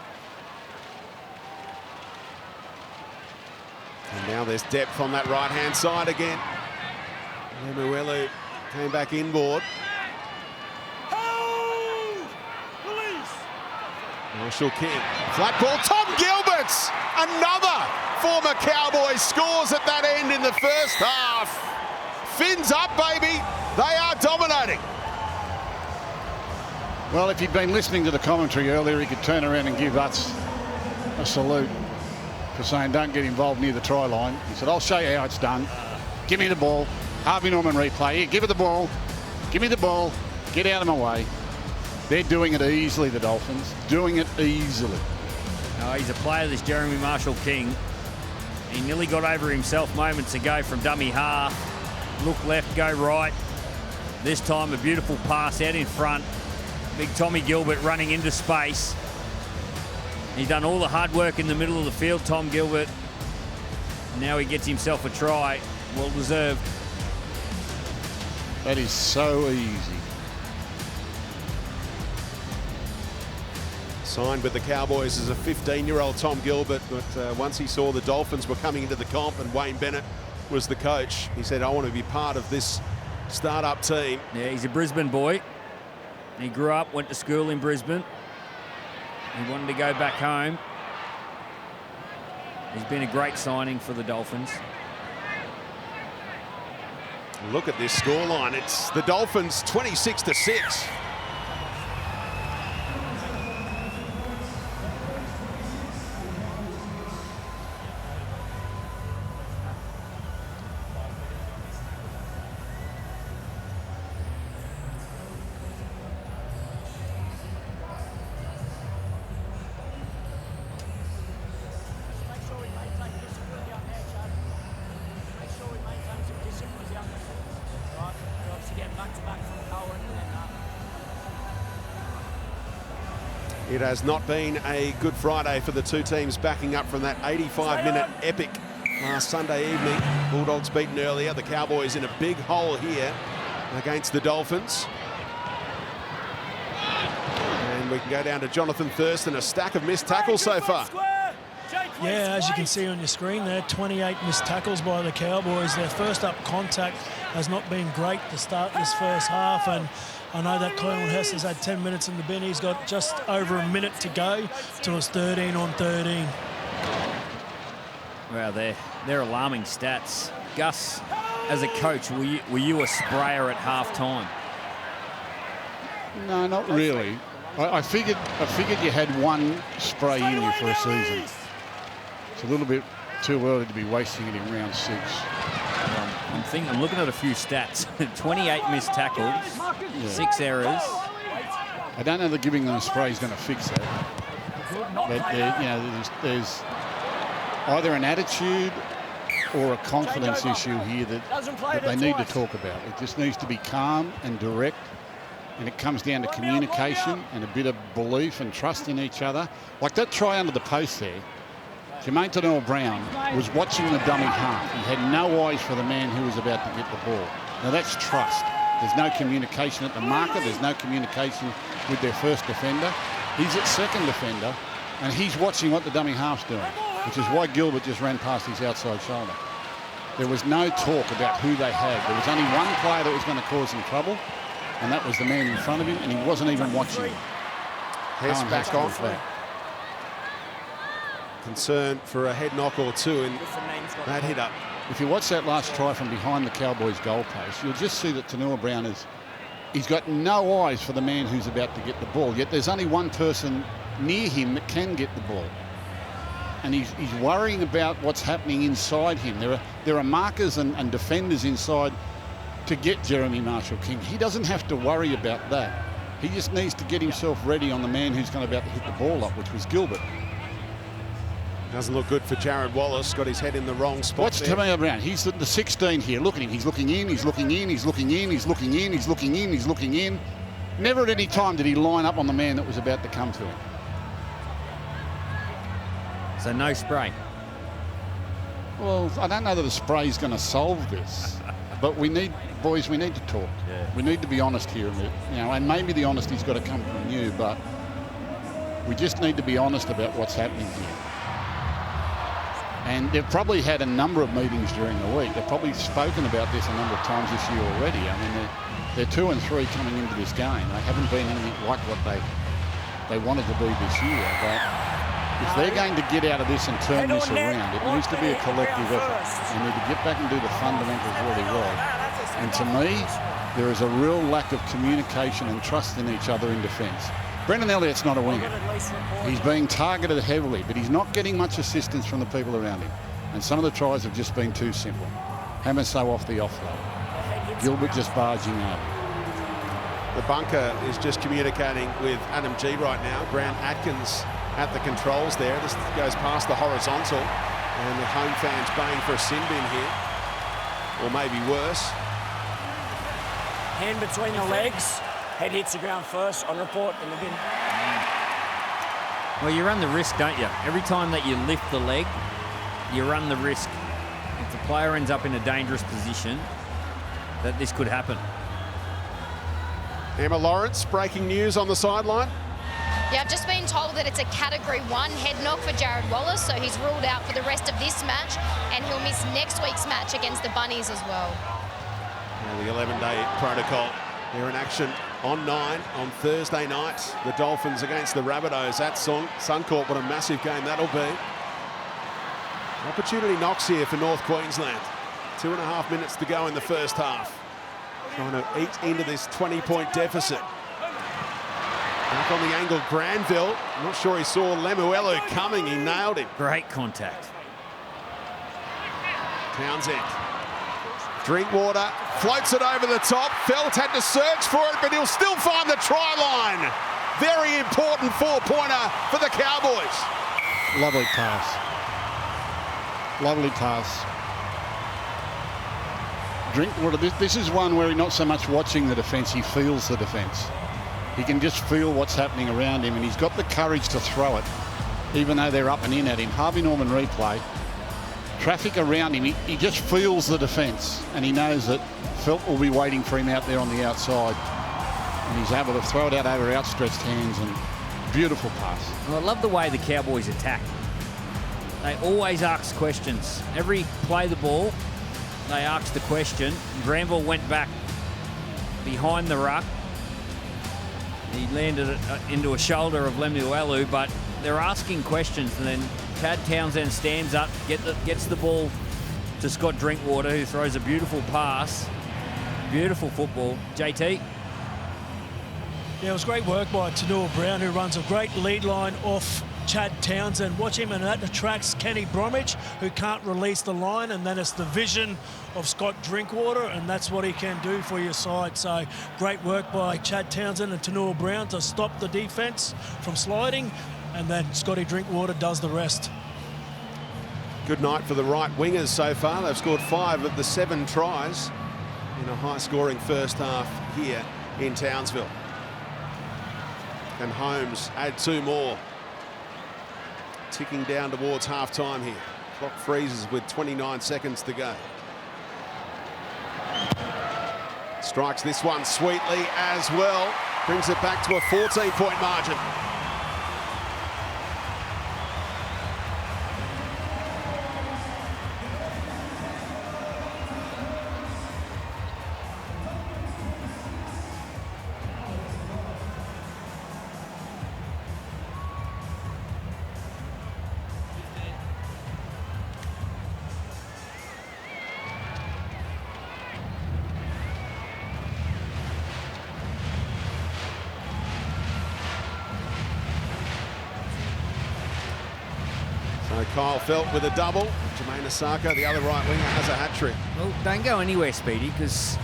And now there's depth on that right-hand side again. Lemuelu came back inboard. Marshall King, flat ball, Tom Gilbert! Another former Cowboy scores at that end in the first half. Fins up, baby. They are dominating. Well, if you'd been listening to the commentary earlier, he could turn around and give us a salute for saying don't get involved near the try line. He said, I'll show you how it's done. Give me the ball. Harvey Norman replay. Here, give it the ball. Give me the ball. Get out of my way. They're doing it easily, the Dolphins. Doing it easily. Oh, he's a player, this Jeremy Marshall King. He nearly got over himself moments ago from dummy half. Look left, go right. This time a beautiful pass out in front. Big Tommy Gilbert running into space. He's done all the hard work in the middle of the field, Tom Gilbert. Now he gets himself a try. Well deserved. That is so easy. Signed with the Cowboys as a 15-year-old Tom Gilbert, but once he saw the Dolphins were coming into the comp and Wayne Bennett was the coach, he said, I want to be part of this start-up team. Yeah, he's a Brisbane boy. He grew up, went to school in Brisbane. He wanted to go back home. He's been a great signing for the Dolphins. Look at this scoreline. It's the Dolphins 26-6. It has not been a good Friday for the two teams backing up from that 85-minute epic last Sunday evening. Bulldogs beaten earlier. The Cowboys in a big hole here against the Dolphins. And we can go down to Jonathan Thurston, a stack of missed tackles so far. Yeah, as you can see on your screen there, 28 missed tackles by the Cowboys. Their first up contact has not been great to start this first half, and I know that Colonel Hess has had 10 minutes in the bin. He's got just over a minute to go till it's 13 on 13. Wow, they're alarming stats. Gus, as a coach, were you a sprayer at half-time? No, not really. I figured you had one spray in you for a season. It's a little bit too early to be wasting it in round 6. I'm looking at a few stats. 28 missed tackles, 6 errors. I don't know that giving them a spray is going to fix that. But there's either an attitude or a confidence issue here that they need to talk about. It just needs to be calm and direct, and it comes down to communication and a bit of belief and trust in each other. Like that try under the post there, Jermaine Tanoa-Brown was watching the dummy half. He had no eyes for the man who was about to get the ball. Now that's trust. There's no communication at the marker. There's no communication with their first defender. He's at second defender, and he's watching what the dummy half's doing, which is why Gilbert just ran past his outside shoulder. There was no talk about who they had. There was only one player that was going to cause him trouble, and that was the man in front of him, and he wasn't even watching him. Hess back on. Concern for a head knock or two in that hit up. If you watch that last try from behind the Cowboys goalpost, you'll just see that Tanoa-Brown he's got no eyes for the man who's about to get the ball, yet there's only one person near him that can get the ball. And he's worrying about what's happening inside him. There are markers and defenders inside to get Jeremy Marshall-King. He doesn't have to worry about that. He just needs to get himself ready on the man who's going to about to hit the ball up, which was Gilbert. Doesn't look good for Jared Wallace. Got his head in the wrong spot. Watch Tanoa-Brown. He's the 16 here. Look at him. He's looking in. He's looking in. He's looking in. He's looking in. He's looking in. He's looking in. Never at any time did he line up on the man that was about to come to him. So no spray. Well, I don't know that a spray is going to solve this, but we need to talk. Yeah. We need to be honest here, and maybe the honesty's got to come from you, but we just need to be honest about what's happening here. And they've probably had a number of meetings during the week. They've probably spoken about this a number of times this year already. I mean, they're 2 and 3 coming into this game. They haven't been anything like what they wanted to be this year. But if they're going to get out of this and turn this around, it needs to be a collective effort. They need to get back and do the fundamentals really well. And to me, there is a real lack of communication and trust in each other in defence. Brendan Elliott's not a winger. He's being targeted heavily, but he's not getting much assistance from the people around him. And some of the tries have just been too simple. Hamaso off the offload. Gilbert just barging over. The bunker is just communicating with Adam G right now. Grant Atkins at the controls there. This goes past the horizontal. And the home fans baying for a sin bin here. Or maybe worse. Hand between the legs. Head hits the ground first. On report in the bin. Well, you run the risk, don't you? Every time that you lift the leg, you run the risk. If the player ends up in a dangerous position, that this could happen. Emma Lawrence, breaking news on the sideline. Yeah, I've just been told that it's a Category 1 head knock for Jared Wallace, so he's ruled out for the rest of this match, and he'll miss next week's match against the Bunnies as well. Well, the 11-day protocol. They're in action on 9 on Thursday night. The Dolphins against the Rabbitohs at Suncorp. What a massive game that'll be. Opportunity knocks here for North Queensland. 2.5 minutes to go in the first half. Trying to eat into this 20-point deficit. Back on the angle, Granville. I'm not sure he saw Lemuelu coming. He nailed him. Great contact. Townsend. Drinkwater floats it over the top. Felt had to search for it, but he'll still find the try line. Very important 4-pointer for the Cowboys. Lovely pass. Lovely pass. Drinkwater, this is one where he's not so much watching the defence, he feels the defence. He can just feel what's happening around him, and he's got the courage to throw it, even though they're up and in at him. Harvey Norman replay. Traffic around him, he just feels the defence, and he knows that Felt will be waiting for him out there on the outside. And he's able to throw it out over outstretched hands, and beautiful pass. Well, I love the way the Cowboys attack. They always ask questions. Every play the ball, they asked the question. Granville went back behind the ruck. He landed it into a shoulder of Lemuelu, but they're asking questions, and then Chad Townsend stands up, gets the ball to Scott Drinkwater, who throws a beautiful pass. Beautiful football. JT? Yeah, it was great work by Tanua Brown, who runs a great lead line off Chad Townsend. Watch him, and that attracts Kenny Bromwich, who can't release the line, and then it's the vision of Scott Drinkwater, and that's what he can do for your side. So great work by Chad Townsend and Tanua Brown to stop the defence from sliding, and then Scotty Drinkwater does the rest. Good night for the right wingers so far. They've scored 5 of the 7 tries in a high-scoring first half here in Townsville. And Holmes add 2 more. Ticking down towards half-time here. Clock freezes with 29 seconds to go. Strikes this one sweetly as well. Brings it back to a 14-point margin. Kyle Felt with a double. Jermaine Asako, the other right winger, has a hat-trick. Well, don't go anywhere, Speedy, because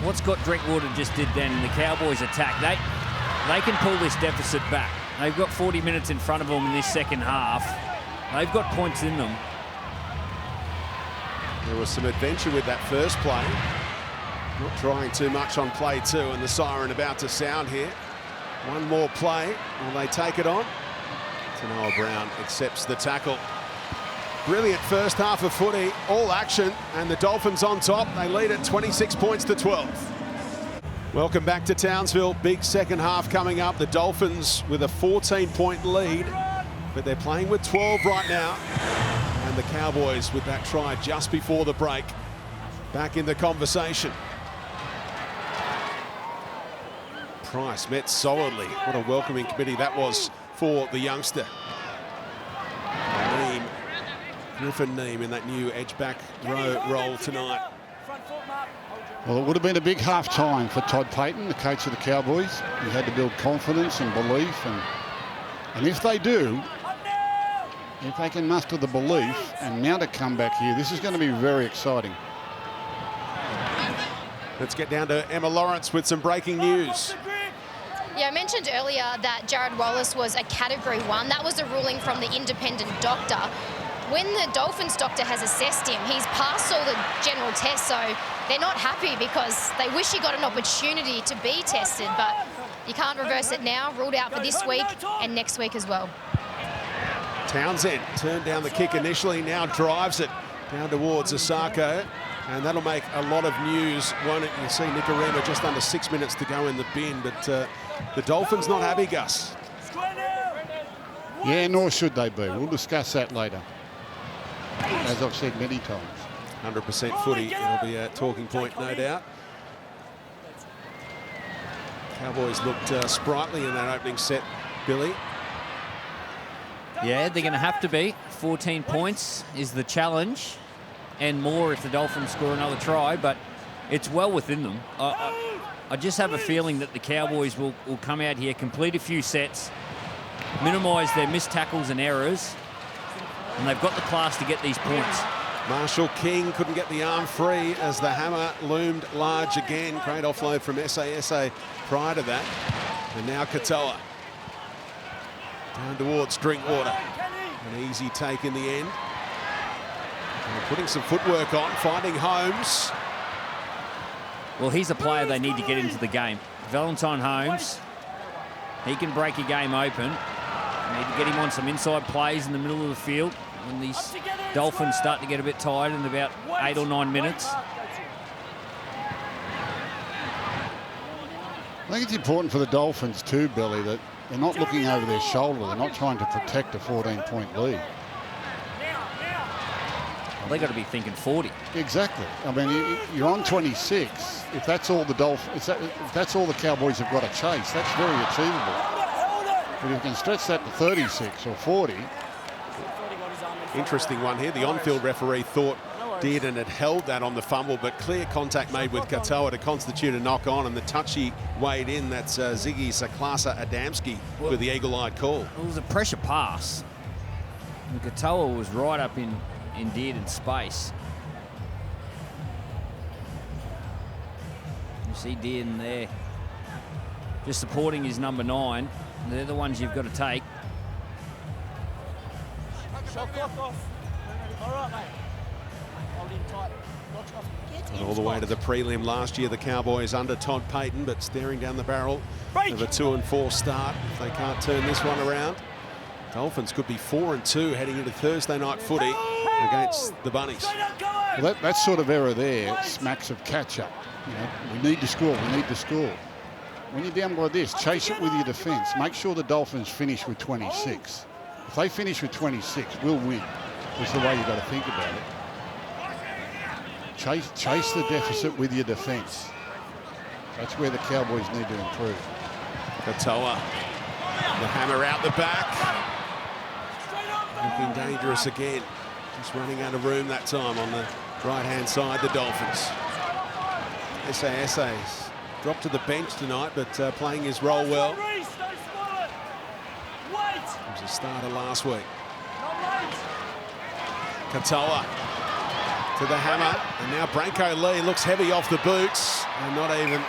what Scott Drinkwater just did then in the Cowboys attack, they can pull this deficit back. They've got 40 minutes in front of them in this second half. They've got points in them. There was some adventure with that first play. Not trying too much on play 2, and the siren about to sound here. One more play. Will they take it on? Tanua Brown accepts the tackle. Brilliant first half of footy, all action, and the Dolphins on top. They lead at 26 points to 12. Welcome back to Townsville. Big second half coming up. The Dolphins with a 14-point lead, but they're playing with 12 right now. And the Cowboys with that try just before the break, back in the conversation. Price met solidly. What a welcoming committee that was for the youngster. Griffin Neem in that new edge-back row role tonight. Well, it would have been a big half-time for Todd Payten, the coach of the Cowboys. He had to build confidence and belief, and if they do, if they can muster the belief and mount a comeback here, this is going to be very exciting. Let's get down to Emma Lawrence with some breaking news. Yeah, I mentioned earlier that Jared Wallace was a Category 1. That was a ruling from the independent doctor. when the Dolphins doctor has assessed him, he's passed all the general tests, so they're not happy because they wish he got an opportunity to be tested, but you can't reverse it now. Ruled out for this week and next week as well. Townsend turned down the kick initially, now drives it down towards Asako, and that'll make a lot of news, won't it? You see Nicarima just under 6 minutes to go in the bin, but the Dolphins not happy, Gus. Yeah, nor should they be. We'll discuss that later, as I've said many times. 100% footy, it'll be a talking point, no doubt. Cowboys looked sprightly in that opening set, Billy. Yeah, they're going to have to be. 14 points is the challenge, and more if the Dolphins score another try, but it's well within them. I just have a feeling that the Cowboys will come out here, complete a few sets, minimise their missed tackles and errors, and they've got the class to get these points. Marshall King couldn't get the arm free as the hammer loomed large again. Great offload from SASA prior to that. And now Katoa. Down towards Drinkwater. An easy take in the end. And putting some footwork on, finding Holmes. Well, he's a player they need to get into the game. Valentine Holmes, he can break a game open. They need to get him on some inside plays in the middle of the field when these Dolphins start to get a bit tired in about 8 or 9 minutes. I think it's important for the Dolphins too, Billy, that they're not looking over their shoulder. They're not trying to protect a 14-point lead. Well, they've got to be thinking 40. Exactly. I mean, you're on 26. If that's all the if that's all the Cowboys have got to chase, that's very achievable. But if you can stretch that to 36 or 40. Interesting one here. The on-field referee thought Dearden had held that on the fumble, but clear contact made with Katoa to constitute a knock-on, and the touchy weighed in. That's Ziggy Saklasa Adamski with the eagle-eyed call. It was a pressure pass, and Katoa was right up in Dearden's space. You see Dearden there, just supporting his number 9. They're the ones you've got to take. And all the way to the prelim last year, the Cowboys under Todd Payton, but staring down the barrel of a 2-4 start. If they can't turn this one around, Dolphins could be 4-2 heading into Thursday night footy against the Bunnies. Well, that sort of error there smacks of catch-up. You know, we need to score. We need to score. When you're down by this, chase it with your defence. Make sure the Dolphins finish with 26. If they finish with 26, we'll win. Is the way you've got to think about it. Chase the deficit with your defence. That's where the Cowboys need to improve. Katoa, the hammer out the back. Looking dangerous again. Just running out of room that time on the right-hand side, the Dolphins. SASA's dropped to the bench tonight, but playing his role well. He was a starter last week. Katoa to the hammer, and now Branko Lee looks heavy off the boots, and not even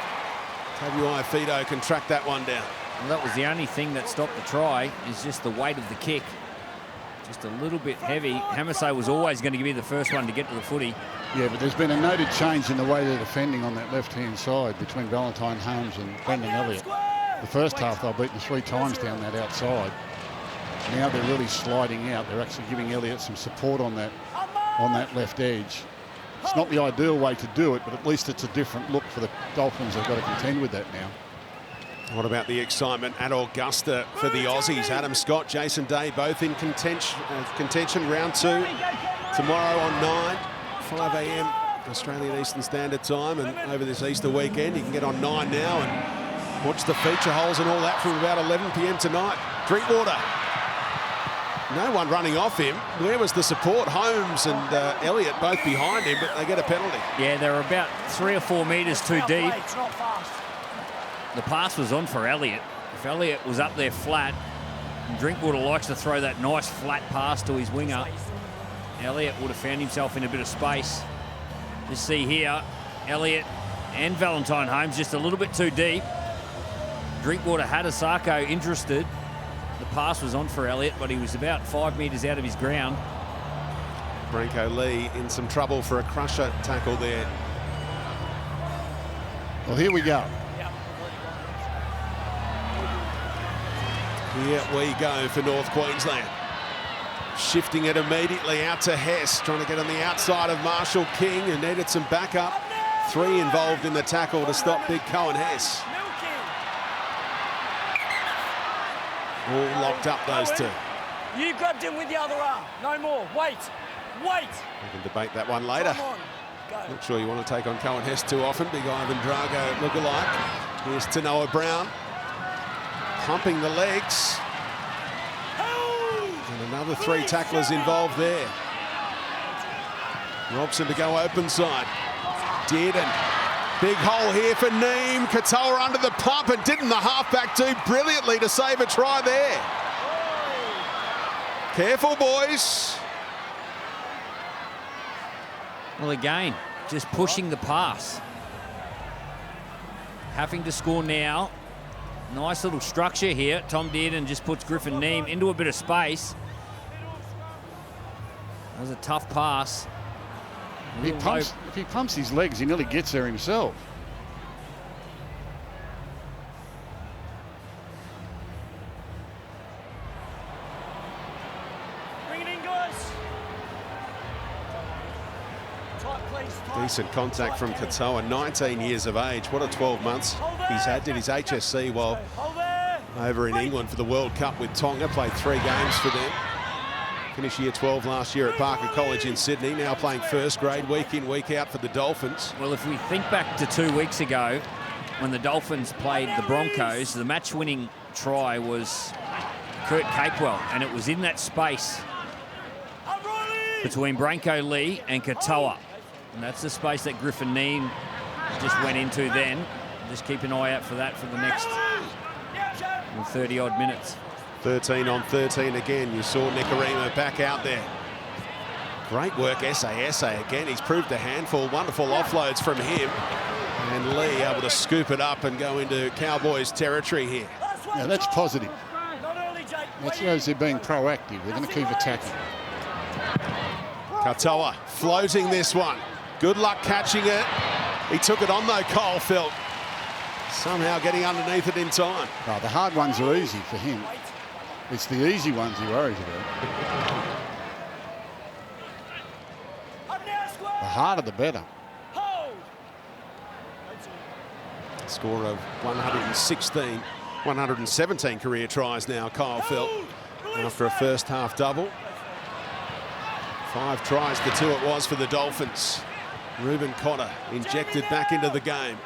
Tabuai-Fidow can track that one down. Well, that was the only thing that stopped the try, is just the weight of the kick. Just a little bit heavy. Hamiso was always going to be the first one to get to the footy. Yeah, but there's been a noted change in the way they're defending on that left-hand side between Valentine Holmes and Brendan Elliott. The first half, they'll beat them 3 times down that outside. Now they're really sliding out. They're actually giving Elliott some support on that left edge. It's not the ideal way to do it, but at least it's a different look for the Dolphins. They've got to contend with that now. What about the excitement at Augusta for the Aussies? Adam Scott, Jason Day, both in contention. Round 2 tomorrow on 9, 5 a.m. Australian Eastern Standard Time, and over this Easter weekend you can get on 9 now and watch the feature holes and all that from about 11 p.m. tonight. Drinkwater. No one running off him. Where was the support? Holmes and Elliott both behind him, but they get a penalty. Yeah, they're about 3 or 4 metres too deep. The pass was on for Elliott. If Elliott was up there flat, and Drinkwater likes to throw that nice flat pass to his winger, Elliott would have found himself in a bit of space. Just see here, Elliott and Valentine Holmes just a little bit too deep. Drinkwater had Asako interested. The pass was on for Elliott, but he was about 5 metres out of his ground. Branko Lee in some trouble for a crusher tackle there. Well, here we go. Here we go for North Queensland. Shifting it immediately out to Hess, trying to get on the outside of Marshall King, who needed some backup. 3 involved in the tackle to stop big Cohen Hess. All locked up, those two. You grabbed him with the other arm. No more. Wait. Wait. We can debate that one later. Come on. Go. Not sure you want to take on Cohen Hess too often. Big Ivan Drago lookalike. Here's Tanoa Brown. Pumping the legs. And another 3 tacklers involved there. Robson to go open side. Dearden. Big hole here for Neem. Katoa under the pump, and didn't the halfback do brilliantly to save a try there? Careful, boys. Well, again, just pushing the pass. Having to score now. Nice little structure here. Tom Dearden just puts Griffin Neem into a bit of space. That was a tough pass. If he pumps his legs, he nearly gets there himself. Bring it in, guys. Tight, please. Tight. Decent contact from Katoa, 19 years of age. What a 12 months he's had. Did his HSC while over in England for the World Cup with Tonga. Played 3 games for them. Finished year 12 last year at Parker College in Sydney. Now playing first grade week in, week out for the Dolphins. Well, if we think back to 2 weeks ago when the Dolphins played the Broncos, the match-winning try was Kurt Capewell, and it was in that space between Branko Lee and Katoa. And that's the space that Griffin Neem just went into then. Just keep an eye out for that for the next 30-odd minutes. 13 on 13 again. You saw Nicarima back out there. Great work, Essa again. He's proved a handful. Wonderful offloads from him. And Lee able to scoop it up and go into Cowboys territory here. Now that's positive. That shows they're being proactive. They're going to keep attacking. Katoa floating this one. Good luck catching it. He took it on though, Cole felt. Somehow getting underneath it in time. Oh, the hard ones are easy for him. It's the easy ones he worries about. The harder the better. Score of 117 career tries now, Kyle Felt, after a first half double. 5 tries to 2 it was for the Dolphins. Reuben Cotter injected back into the game.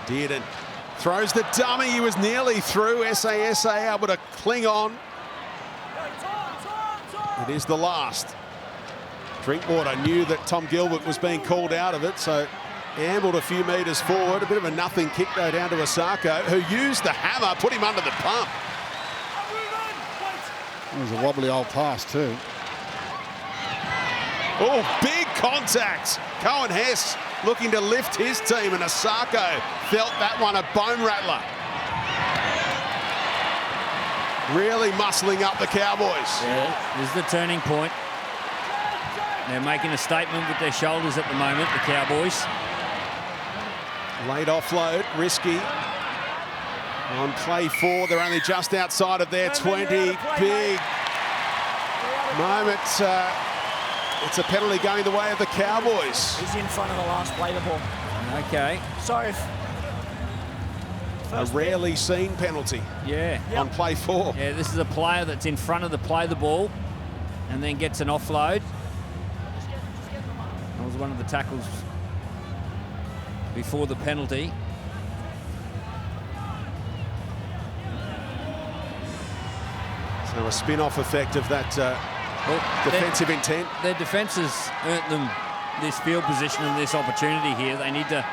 Dearden throws the dummy. He was nearly through. Essa able to cling on. It is the last. Drinkwater knew that Tom Gilbert was being called out of it, so ambled a few metres forward. A bit of a nothing kick though down to Asako, who used the hammer, put him under the pump. It was a wobbly old pass too. Oh, big contact. Cohen Hess looking to lift his team, and Asako felt that one a bone rattler. Really muscling up the Cowboys. Yeah, this is the turning point. They're making a statement with their shoulders at the moment, the Cowboys. Late offload, risky. On play 4, they're only just outside of their 20. Big moment. It's a penalty going the way of the Cowboys. He's in front of the last play the ball. Okay. Sorry. A rarely seen penalty. Yeah. On play 4. Yeah, this is a player that's in front of the play the ball and then gets an offload. That was one of the tackles before the penalty. So a spin-off effect of that defensive intent. Their defence has earned them this field position and this opportunity here. They need to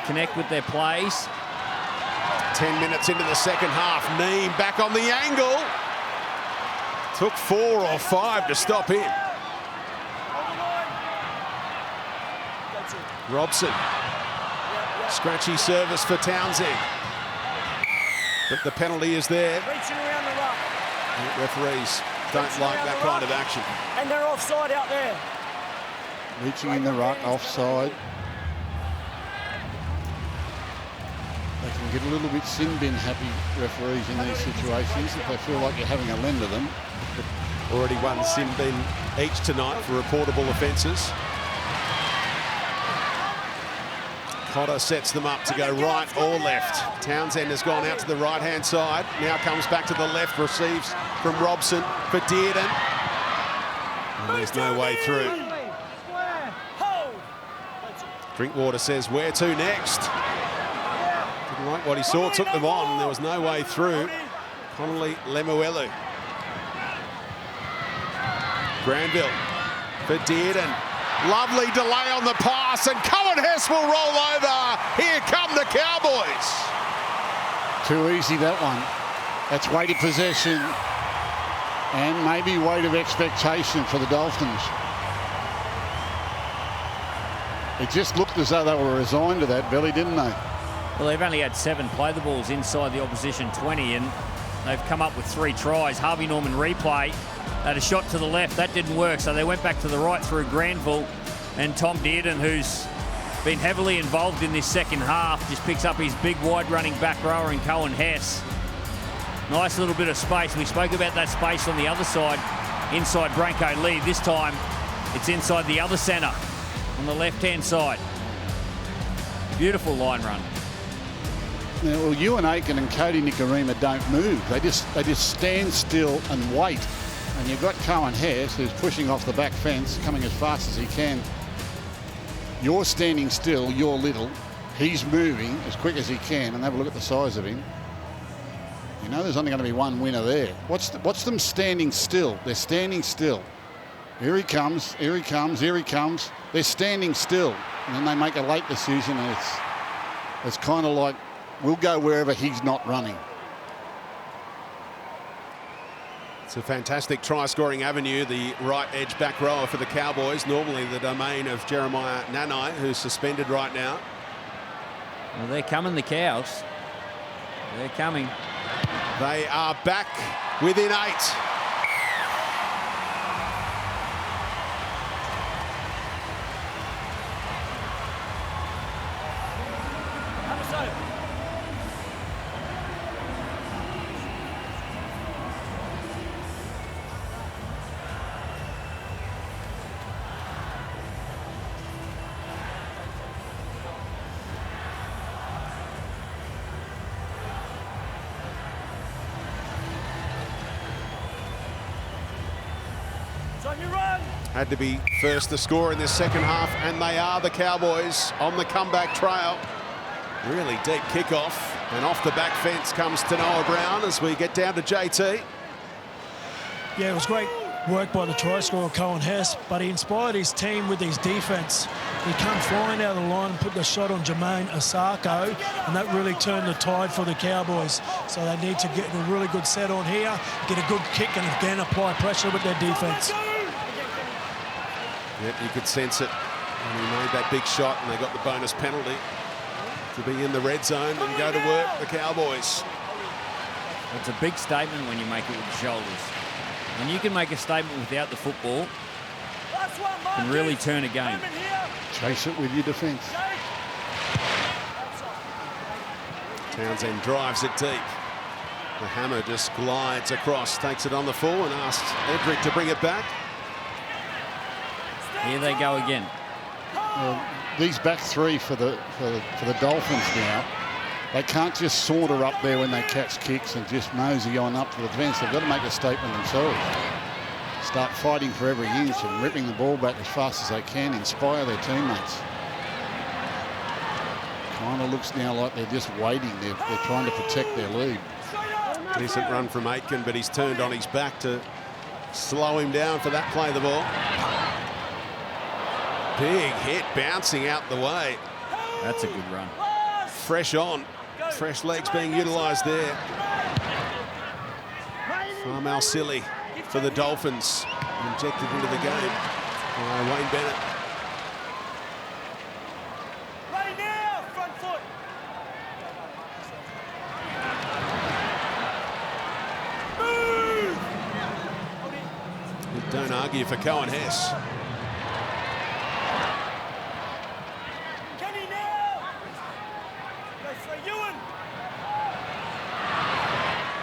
connect with their plays. 10 minutes into the second half. Neem back on the angle. Took 4 or 5 to stop him. Robson. Scratchy service for Townsend. But the penalty is there. Reaching around the ruck. Referees don't like that kind of action. And they're offside out there. Reaching in the ruck, offside. They can get a little bit sin bin happy, referees, in these situations if they feel like you're having a lend to them. Already one sin bin each tonight for reportable offences. Cotter sets them up to go right or left. Townsend has gone out to the right-hand side. Now comes back to the left, receives from Robson for Dearden. And there's no way through. Drinkwater says, where to next? Didn't like what he saw, took them on, and there was no way through. Connolly Lemuelu. Granville for Dearden. Lovely delay on the pass, and Cohen Hess will roll over. Here come the Cowboys. Too easy, that one. That's weighted possession and maybe weight of expectation for the Dolphins. It just looked as though they were resigned to that, Billy, didn't they? Well, they've only had 7 play the balls inside the opposition 20, and they've come up with 3 tries. Harvey Norman replay. Had a shot to the left, that didn't work, so they went back to the right through Granville, and Tom Dearden, who's been heavily involved in this second half, just picks up his big wide running back rower in Cohen Hess. Nice little bit of space. We spoke about that space on the other side, inside Branko Lee. This time it's inside the other centre on the left-hand side. Beautiful line run. Yeah, well, Ewan Aiken and Cody Nikorima don't move. They just stand still and wait. And you've got Cohen Hess, who's pushing off the back fence, coming as fast as he can. You're standing still, you're little. He's moving as quick as he can, and have a look at the size of him. You know there's only going to be one winner there. What's them standing still? They're standing still. Here he comes, here he comes, here he comes. They're standing still. And then they make a late decision, and it's kind of like, we'll go wherever he's not running. It's a fantastic try-scoring avenue, the right edge back rower for the Cowboys, normally the domain of Jeremiah Nanai, who's suspended right now. Well, they're coming, the Cows. They're coming. They are back within 8. Had to be first to score in this second half, and they are the Cowboys on the comeback trail. Really deep kickoff, and off the back fence comes Tanoa Brown as we get down to JT. Yeah, it was great work by the try scorer, Cohen Hess, but he inspired his team with his defence. He came flying out of the line and put the shot on Jermaine Asako, and that really turned the tide for the Cowboys. So they need to get a really good set on here, get a good kick, and again apply pressure with their defence. Yep, you could sense it when he made that big shot, and they got the bonus penalty to be in the red zone and go to work, the Cowboys. It's a big statement when you make it with the shoulders. And you can make a statement without the football, and really turn a game. Chase it with your defence. Townsend drives it deep. The hammer just glides across, takes it on the full, and asks Edric to bring it back. Here they go again. Well, these back 3 for the Dolphins now, they can't just saunter up there when they catch kicks and just mosey on up to the defence. They've got to make a statement themselves. Start fighting for every inch and ripping the ball back as fast as they can, inspire their teammates. Kind of looks now like they're just waiting. They're trying to protect their lead. Decent run from Aitken, but he's turned on his back to slow him down for that play of the ball. Big hit bouncing out the way. That's a good run. Fresh on. Fresh legs being utilised there. Farmel Silly for the Dolphins. Injected into the game by Wayne Bennett. Right now, front foot. Move! don't argue for Cohen Hess.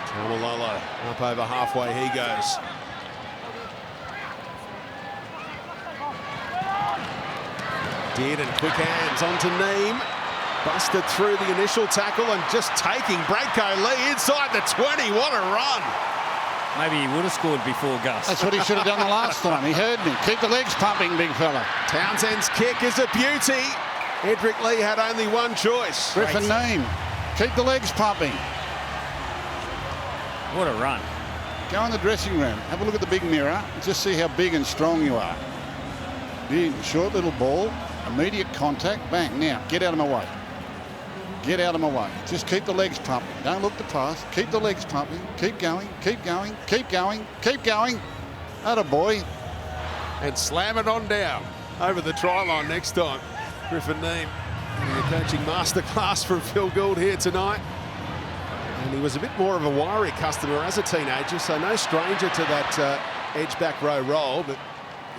Tamalolo up over halfway he goes. Dearden, quick hands onto Neem. Busted through the initial tackle and just taking Bradco Lee inside the 20. What a run. Maybe he would have scored before Gus. That's what he should have done the last time. He heard me. Keep the legs pumping, big fella. Townsend's kick is a beauty. Edric Lee had only one choice. Griffin Neem. Keep the legs pumping. What a run. Go in the dressing room. Have a look at the big mirror. And just see how big and strong you are. Big, short little ball. Immediate contact. Bang. Now, get out of my way. Get out of my way. Just keep the legs pumping. Don't look to pass. Keep the legs pumping. Keep going. Keep going. Keep going. Keep going. Atta boy. And slam it on down over the try line next time. Griffin Neem getting a coaching masterclass from Phil Gould here tonight. And he was a bit more of a wiry customer as a teenager, so no stranger to that edge back row role, but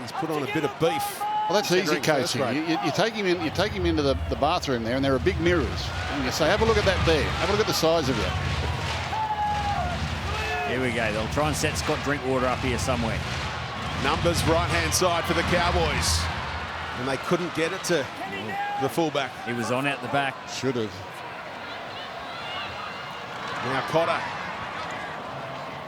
he's put on a bit of beef. Well, that's easy coaching. You take him in. You take him into the bathroom there, and there are big mirrors. And you say, "Have a look at that there. Have a look at the size of it." Here we go. They'll try and set Scott Drinkwater up here somewhere. Numbers right-hand side for the Cowboys, and they couldn't get it to the fullback. He was on out the back. Should have. Now Cotter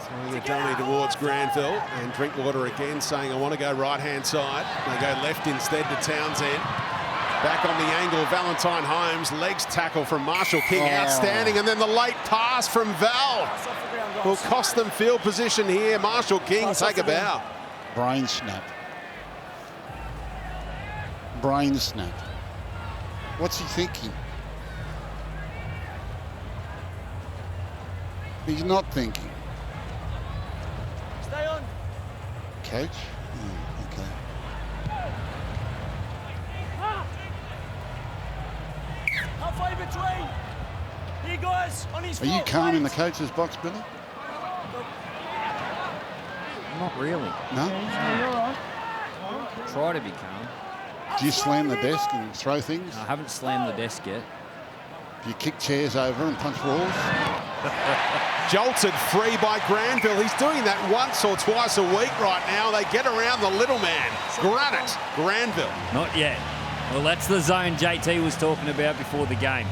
throwing a dummy towards Granville, and Drinkwater again saying, "I want to go right-hand side." They go left instead to Townsend. Back on the angle, Valentine Holmes, legs tackle from Marshall King, outstanding, and then the late pass from Val will cost them field position here. Marshall King take a bow. Brain snap. Brain snap. What's he thinking? He's not thinking. Stay on. Coach? Okay. Halfway between. Here, guys, on his Are you calm in the coach's box, Billy? Not really. No? Try to be calm. Do you slam the desk and throw things? I haven't slammed the desk yet. Do you kick chairs over and punch walls? Jolted free by Granville. He's doing that once or twice a week right now. They get around the little man. Granite, Granville. Not yet. Well, that's the zone JT was talking about before the game.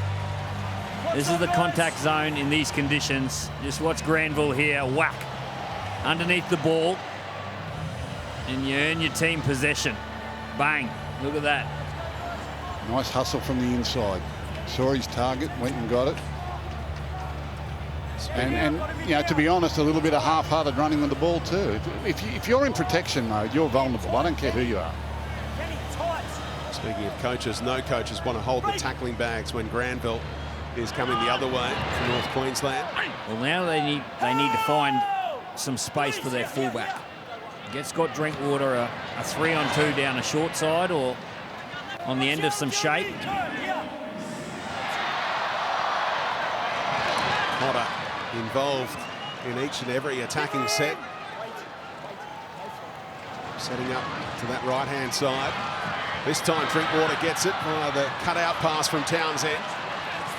This is the contact zone in these conditions. Just watch Granville here. Whack. Underneath the ball. And you earn your team possession. Bang. Look at that. Nice hustle from the inside. Saw his target, went and got it. And you know, to be honest, a little bit of half-hearted running with the ball too. If you're in protection mode, you're vulnerable. I don't care who you are. Speaking of coaches, no coaches want to hold the tackling bags when Granville is coming the other way from North Queensland. Well, now they need to find some space for their fullback. Get Scott Drinkwater a 3-on-2 down a short side or on the end of some shape. Cotter involved in each and every attacking set. Setting up to that right-hand side. This time Drinkwater gets it via the cut-out pass from Townsend.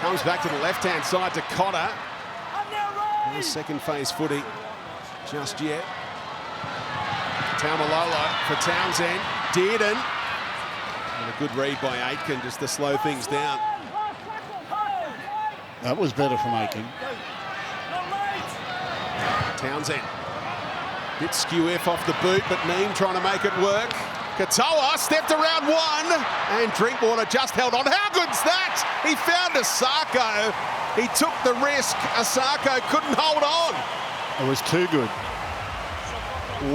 Comes back to the left-hand side to Cotter. No second phase footy just yet. Tamalolo for Townsend. Dearden. And a good read by Aitken just to slow things down. That was better from Aiken. Townsend. Bit skew-iff off the boot, but Neem trying to make it work. Katoa stepped around one, and Drinkwater just held on. How good's that? He found Asako. He took the risk. Asako couldn't hold on. It was too good.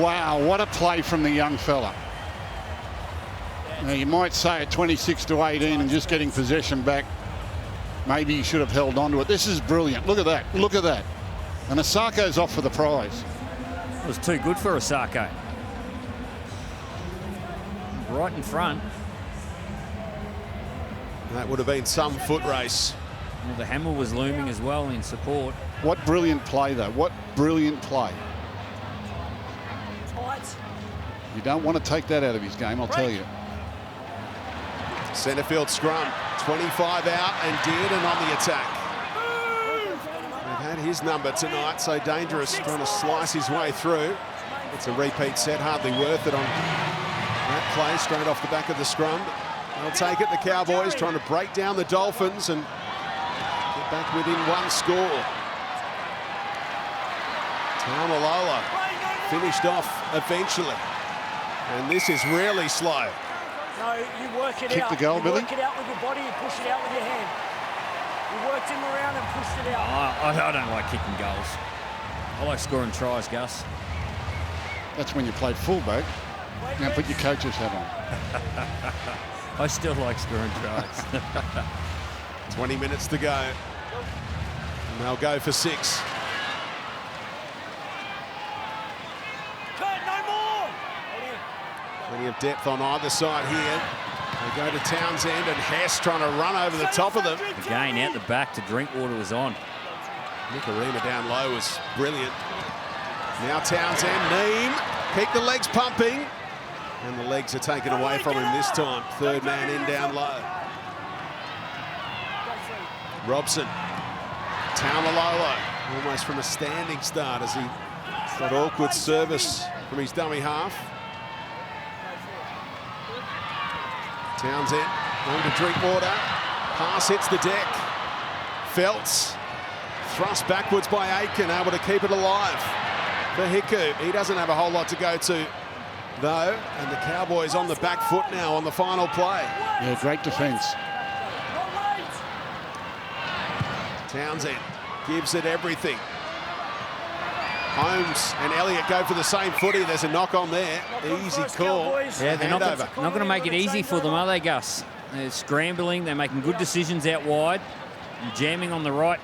Wow, what a play from the young fella. Now, you might say at 26-18 and just getting possession back, maybe he should have held on to it. This is brilliant. Look at that. Look at that. And Asako's off for the prize. It was too good for Asako. Right in front. That would have been some foot race. Well, the hammer was looming as well in support. What brilliant play, though. What brilliant play. You don't want to take that out of his game, I'll tell you. Centre field scrum, 25 out, and Dearden on the attack. They've had his number tonight, so Dangerous trying to slice his way through. It's a repeat set, hardly worth it on that play, straight off the back of the scrum. They'll take it, the Cowboys, trying to break down the Dolphins and get back within one score. Taumalola finished off eventually. And this is really slow. No, you work it Kick out. the goal, you Billy? work it out with your body, you push it out with your hand. You worked him around and pushed it out. I don't like kicking goals. I like scoring tries, Gus. That's when you played fullback. Now put your coach's hat on. I still like scoring tries. 20 minutes to go. And they'll go for 6. Plenty of depth on either side here. They go to Townsend, and Hess trying to run over the top of them. Again, out the back to Drinkwater was on. Nicarima down low was brilliant. Now Townsend, Neem, keep the legs pumping. And the legs are taken away from him this time. Third man in down low. Robson. Taumalola, almost from a standing start as he got awkward service from his dummy half. Townsend on to Drinkwater. Pass hits the deck. Feltz thrust backwards by Aitken, able to keep it alive for Hiku. He doesn't have a whole lot to go to, though, and the Cowboys on the back foot now on the final play. Yeah, great defence. Townsend gives it everything. Holmes and Elliott go for the same footy. There's a knock on there. Easy call. Yeah, they're not going to make it easy for them, are they, Gus? They're scrambling. They're making good decisions out wide, jamming on the right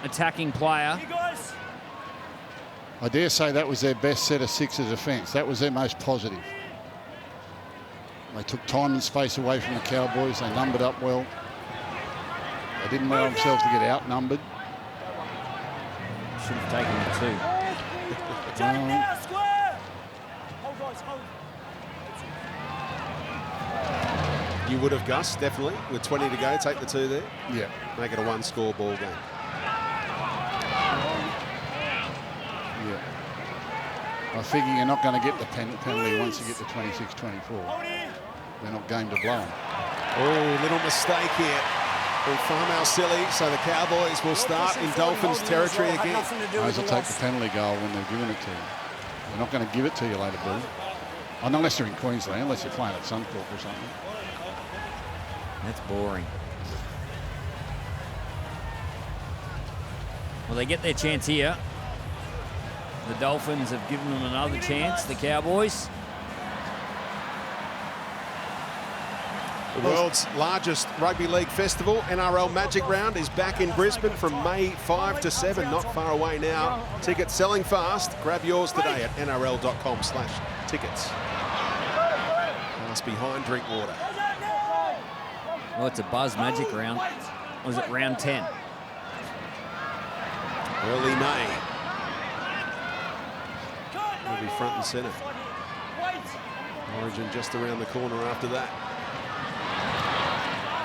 attacking player. I dare say that was their best set of 6 as offence. That was their most positive. They took time and space away from the Cowboys. They numbered up well. They didn't allow themselves to get outnumbered. Should have taken the 2. You would have, Gus, definitely. With 20 to go, take the 2 there. Yeah. Make it a 1-score ball game. Yeah. I figure you're not going to get the penalty once you get to 26-24. They're not game to blow them. Oh, little mistake here from Farmal-Silly, so the Cowboys will start in Dolphins territory again. Those will take the penalty goal when they're giving it to you. They're not going to give it to you later, Bill. Oh, not unless you're in Queensland, unless you're playing at Suncorp or something. That's boring. Well, they get their chance here. The Dolphins have given them another chance, the Cowboys. The world's largest rugby league festival, NRL Magic Round, is back in Brisbane from May 5 to 7, not far away now. Tickets selling fast. Grab yours today at nrl.com/tickets. Pass behind Drinkwater. Oh, it's a Buzz Magic Round. Or is it round 10? Early May. Will be front and centre. Origin just around the corner after that.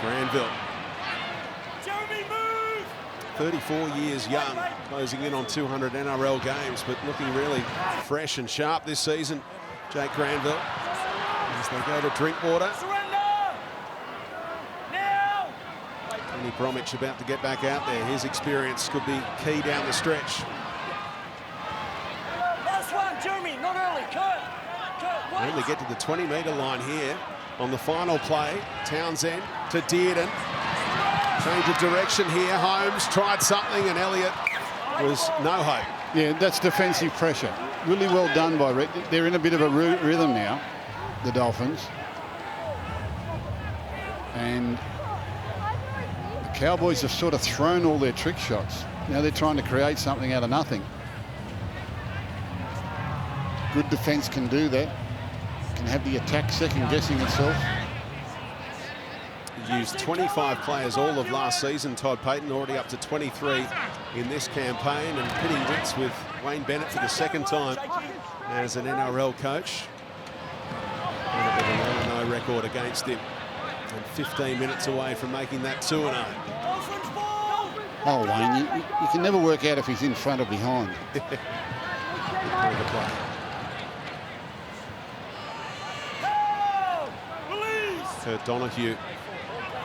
Granville. 34 years young, closing in on 200 NRL games, but looking really fresh and sharp this season. Jake Granville, as they go to Drinkwater. Kenny Bromwich about to get back out there. His experience could be key down the stretch. Last one, Jeremy, not early. Kurt, And they get to the 20-metre line here on the final play. Townsend to Dearden. Change of direction here. Holmes tried something, and Elliott was no hope. Yeah, that's defensive pressure. Really well done by Rick. They're in a bit of a rhythm now, the Dolphins. And the Cowboys have sort of thrown all their trick shots. Now they're trying to create something out of nothing. Good defence can do that. Can have the attack second-guessing itself. Used 25 players all of last season. Todd Payton already up to 23 in this campaign, and pitting wits with Wayne Bennett for the second time as an NRL coach. with a 1-0 record against him. And 15 minutes away from making that 2-0. Oh, Wayne, you can never work out if he's in front or behind. Kurt Donahue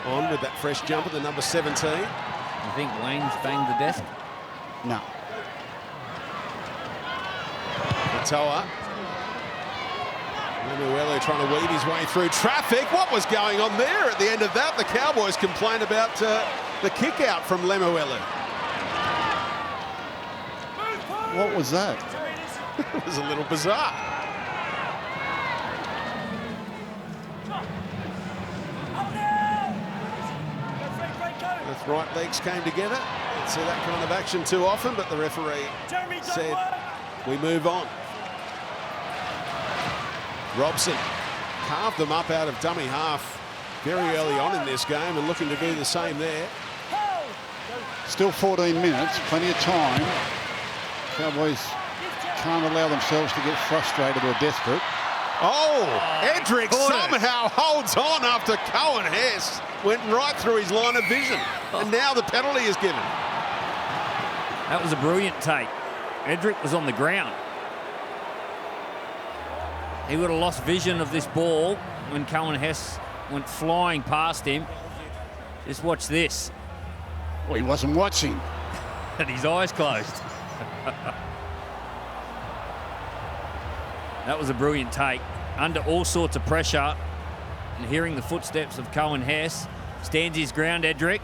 on with that fresh jumper, the number 17. You think Wayne's banged the desk? No. Matoa. Lemuelu trying to weave his way through traffic. What was going on there at the end of that? The Cowboys complained about the kick out from Lemuelu. What was that? It was a little bizarre. Both right legs came together. Don't see that kind of action too often, but the referee said we move on. Robson carved them up out of dummy half very early on in this game and looking to do the same there. Still 14 minutes, plenty of time. Cowboys can't allow themselves to get frustrated or desperate. Oh, Edric somehow holds on after Cohen Hess went right through his line of vision. And now the penalty is given. That was a brilliant take. Edric was on the ground. He would have lost vision of this ball when Cohen Hess went flying past him. Just watch this. Well, he wasn't watching. And his eyes closed. That was a brilliant take. Under all sorts of pressure and hearing the footsteps of Cohen Hess. Stands his ground, Edric.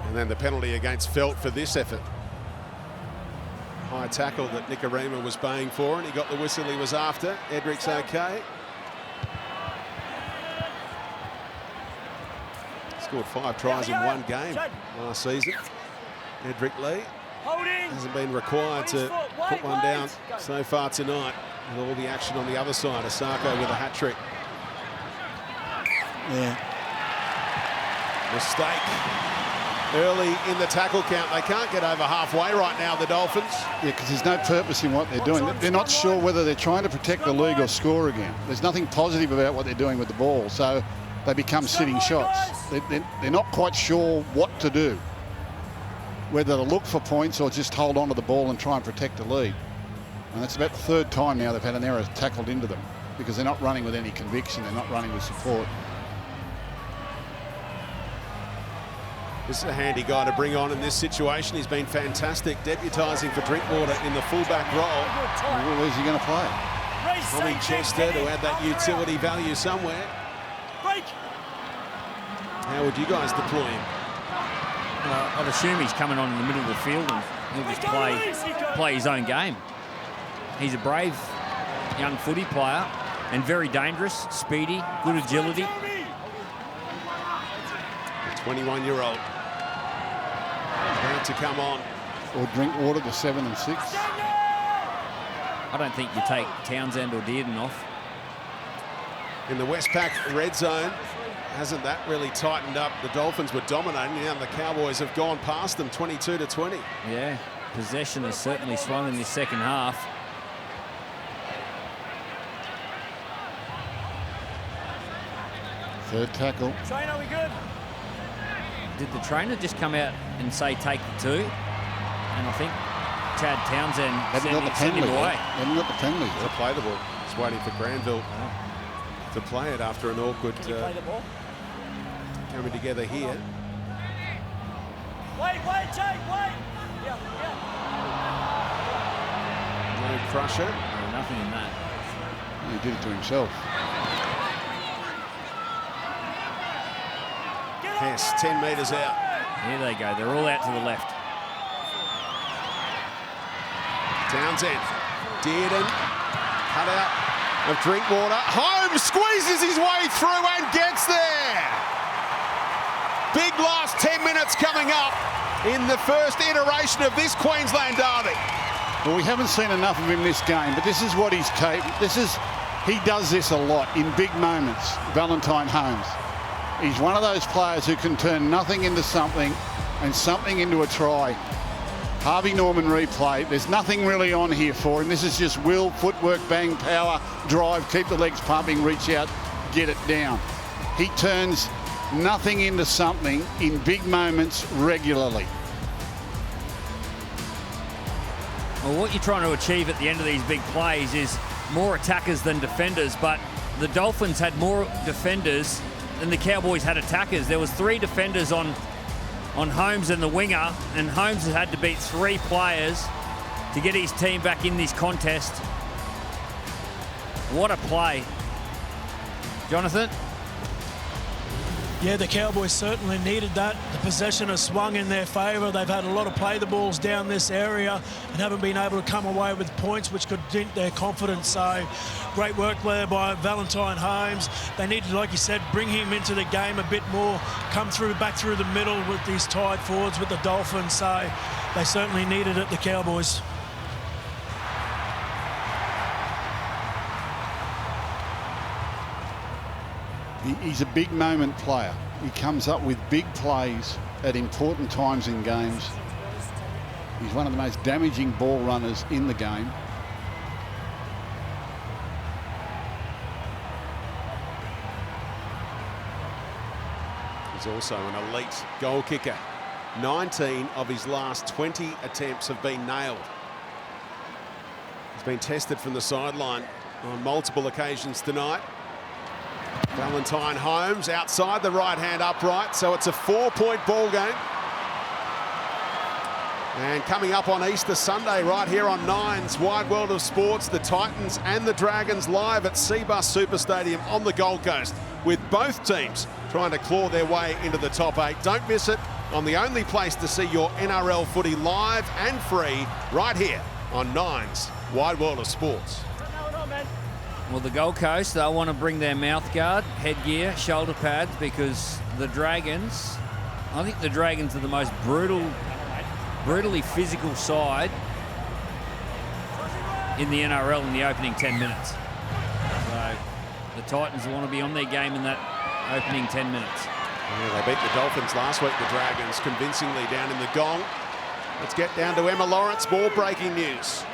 And then the penalty against Felt for this effort. High tackle that Nicarima was baying for, and he got the whistle he was after. Edric's okay. Scored 5 tries in 1 game last season. Edric Lee hasn't been required to put one down so far tonight. With all the action on the other side, Asako with a hat-trick. Yeah. Mistake early in the tackle count. They can't get over halfway right now, the Dolphins. Yeah, because there's no purpose in what they're doing. They're not sure whether they're trying to protect the league or score again. There's nothing positive about what they're doing with the ball, so they become sitting shots. They're not quite sure what to do, whether to look for points or just hold on to the ball and try and protect the lead. And that's about the 3rd time now they've had an error tackled into them, because they're not running with any conviction. They're not running with support. This is a handy guy to bring on in this situation. He's been fantastic, deputising for Drinkwater in the fullback role. Well, where's he going to play? Tommy Chester to add that utility value somewhere. How would you guys deploy him? I'd assume he's coming on in the middle of the field and he'll just play his own game. He's a brave young footy player and very dangerous, speedy, good agility. 21-year-old. About to come on. Or Drinkwater to 7 and 6. I don't think you take Townsend or Dearden off. In the Westpac red zone, hasn't that really tightened up? The Dolphins were dominating, now the Cowboys have gone past them 22-20. Yeah, possession has certainly swung in this second half. Third tackle. Trainer, we good? Did the trainer just come out and say take the 2? And I think Chad Townsend sent him away. Haven't got the penalty. To play the ball. Just waiting for Granville to play it after an awkward Play the ball. coming together here. Wait, Jake, wait. Yeah. No pressure. No, nothing in that. He did it to himself. Hess, 10 metres out. Here they go. They're all out to the left. Townsend, Dearden, cut out of Drinkwater. Holmes squeezes his way through and gets there. Big last 10 minutes coming up in the first iteration of this Queensland derby. Well, we haven't seen enough of him this game, but this is what he's capable. He does this a lot in big moments, Valentine Holmes. He's one of those players who can turn nothing into something and something into a try. Harvey Norman replay. There's nothing really on here for him. This is just will, footwork, bang, power, drive, keep the legs pumping, reach out, get it down. He turns nothing into something in big moments regularly. Well, what you're trying to achieve at the end of these big plays is more attackers than defenders, but the Dolphins had more defenders than the Cowboys had attackers. There was 3 defenders on Holmes and the winger, and Holmes has had to beat 3 players to get his team back in this contest. What a play. Jonathan? Yeah, the Cowboys certainly needed that. The possession has swung in their favour. They've had a lot of play the balls down this area and haven't been able to come away with points, which could dent their confidence. So great work there by Valentine Holmes. They need to, like you said, bring him into the game a bit more, come through back through the middle with these tied forwards with the Dolphins. So they certainly needed it, the Cowboys. He's a big moment player. He comes up with big plays at important times in games. He's one of the most damaging ball runners in the game. He's also an elite goal kicker. 19 of his last 20 attempts have been nailed. He's been tested from the sideline on multiple occasions tonight. Valentine Holmes outside the right-hand upright, so it's a 4-point ball game. And coming up on Easter Sunday right here on Nine's Wide World of Sports, the Titans and the Dragons live at Seabus Super Stadium on the Gold Coast, with both teams trying to claw their way into the top 8. Don't miss it on the only place to see your NRL footy live and free right here on Nine's Wide World of Sports. Well, the Gold Coast, they'll want to bring their mouth guard, headgear, shoulder pads, because the Dragons, I think the Dragons are the most brutally physical side in the NRL in the opening 10 minutes. So the Titans will want to be on their game in that opening 10 minutes. Yeah, they beat the Dolphins last week, the Dragons, convincingly down in the gong. Let's get down to Emma Lawrence, ball breaking news.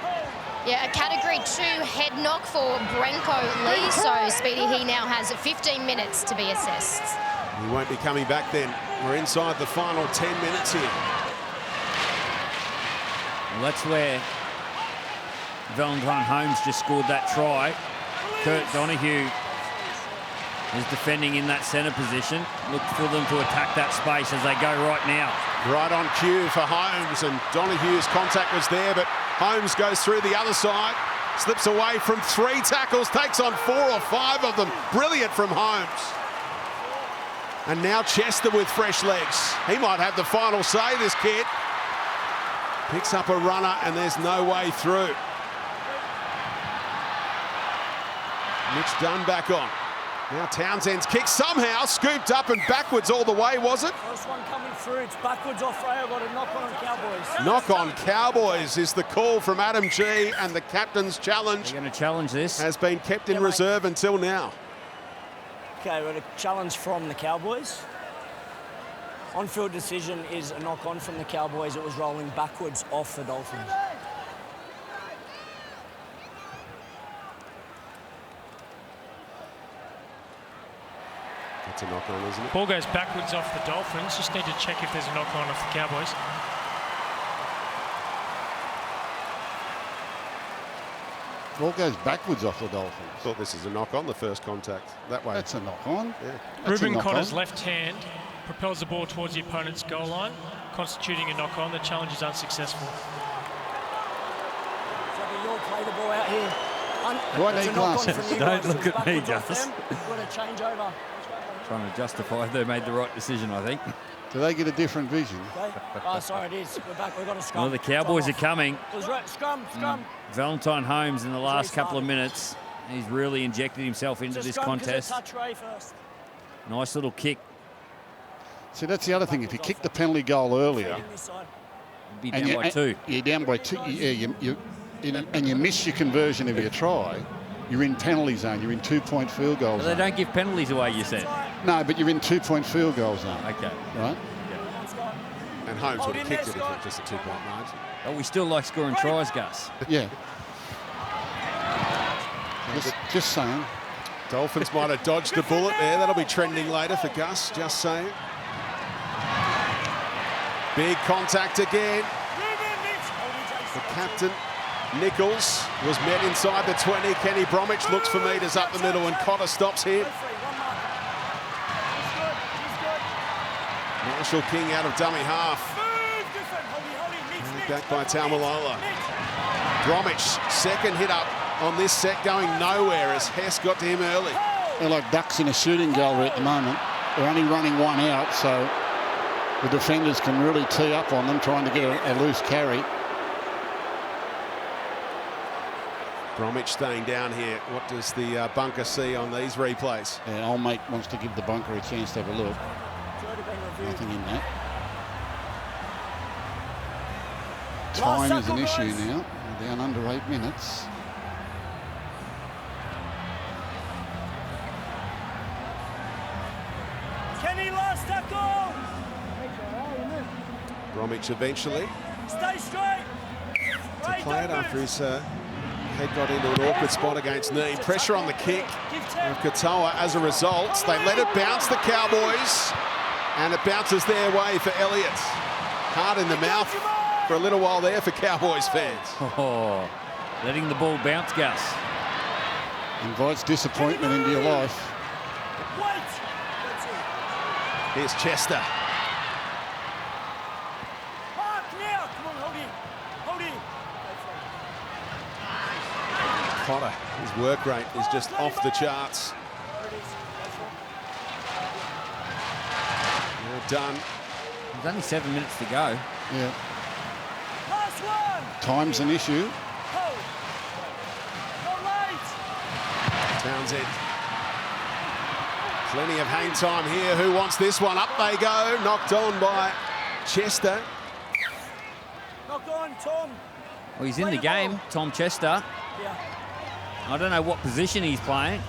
Yeah, a Category 2 head knock for Brenko Lee. So, Speedy, he now has 15 minutes to be assessed. He won't be coming back then. We're inside the final 10 minutes here. Well, that's where Valentine Holmes just scored that try. Kurt Donahue is defending in that centre position. Look for them to attack that space as they go right now. Right on cue for Holmes, and Donahue's contact was there, but Holmes goes through the other side, slips away from 3 tackles, takes on 4 or 5 of them. Brilliant from Holmes. And now Chester with fresh legs. He might have the final say, this kid. Picks up a runner and there's no way through. Mitch Dunn back on. Now Townsend's kick somehow scooped up and backwards all the way, was it? First one coming through, it's backwards off Freo, got a knock on Cowboys. Knock on Cowboys is the call from Adam G, and the captain's challenge. They're going to challenge this. Has been kept in reserve until now. Okay, we've got a challenge from the Cowboys. On-field decision is a knock on from the Cowboys. It was rolling backwards off the Dolphins. That's a knock on, isn't it? Ball goes backwards off the Dolphins. Just need to check if there's a knock on off the Cowboys. Ball goes backwards off the Dolphins. Thought this is a knock on, the first contact. That way. That's a knock on. Yeah. Ruben Connor's left hand propels the ball towards the opponent's goal line, constituting a knock on. The challenge is unsuccessful. So you'll play the ball out here. Do I need glasses? Don't look at me, Gus. We've got to change over. Trying to justify they made the right decision, I think. Do they get a different vision? Okay. Oh, sorry, it is. We're back. We've got a scrum. Well, the Cowboys are coming. It was right. Scrum. Valentine Holmes in the last couple of minutes, he's really injected himself into this contest. Touch Ray first. Nice little kick. See, that's the other thing. If you kick the penalty goal earlier, Be down by 2. You're down by 2. And you miss your conversion of your try, you're in penalty zone. You're in 2-point field goal They zone. don't give penalties away, you said. No, but you're in 2-point field goal zone. Okay. Right? And Holmes would have kicked it if it was just a 2-point margin. But we still like scoring tries, Gus. Yeah. Just saying. Dolphins might have dodged a bullet there. That'll be trending later for Gus, just saying. Big contact again. The captain, Nichols, was met inside the 20. Kenny Bromwich looks for meters up the middle and Cotter stops him. Marshall King out of dummy half. Back by Taumalola. Bromwich, second hit up on this set, going nowhere as Hess got to him early. They're like ducks in a shooting gallery at the moment. They're only running one out, so the defenders can really tee up on them, trying to get a loose carry. Bromwich staying down here. What does the bunker see on these replays? Yeah, old mate wants to give the bunker a chance to have a look. Nothing in that. Time is an issue now. We're down under 8 minutes. Kenny, last tackle. Bromwich eventually Stay straight. to play it after his head got into an awkward spot against knee. Pressure on the kick of Katoa as a result. They let it bounce, the Cowboys, and it bounces their way for Elliott. Hard in the mouth for a little while there for Cowboys fans. Oh, letting the ball bounce, Gus. Invites disappointment into your life. Here's Chester. Cotter, his work rate is just off the charts. Now done. There's only 7 minutes to go. Yeah. Time's an issue. Townsend. Plenty of hang time here. Who wants this one? Up they go. Knocked on by Chester. Knock on, Tom. Well, he's in the game, Tom Chester. Yeah. I don't know what position he's playing,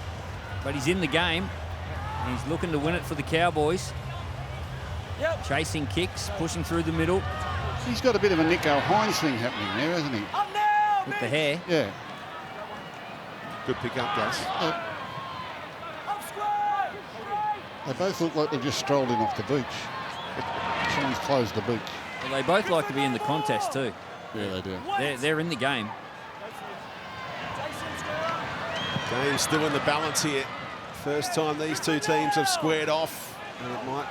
but he's in the game. He's looking to win it for the Cowboys. Yep. Chasing kicks, pushing through the middle. He's got a bit of a Nico Hines thing happening there, hasn't he? Up now, With the hair. Yeah. Good pick up, Gus. Up square. They both look like they've just strolled in off the beach. Someone's closed the beach. Well, they both like to be in the contest too. Yeah, they do. They're in the game. Game still in the balance here. First time these two teams have squared off, and it might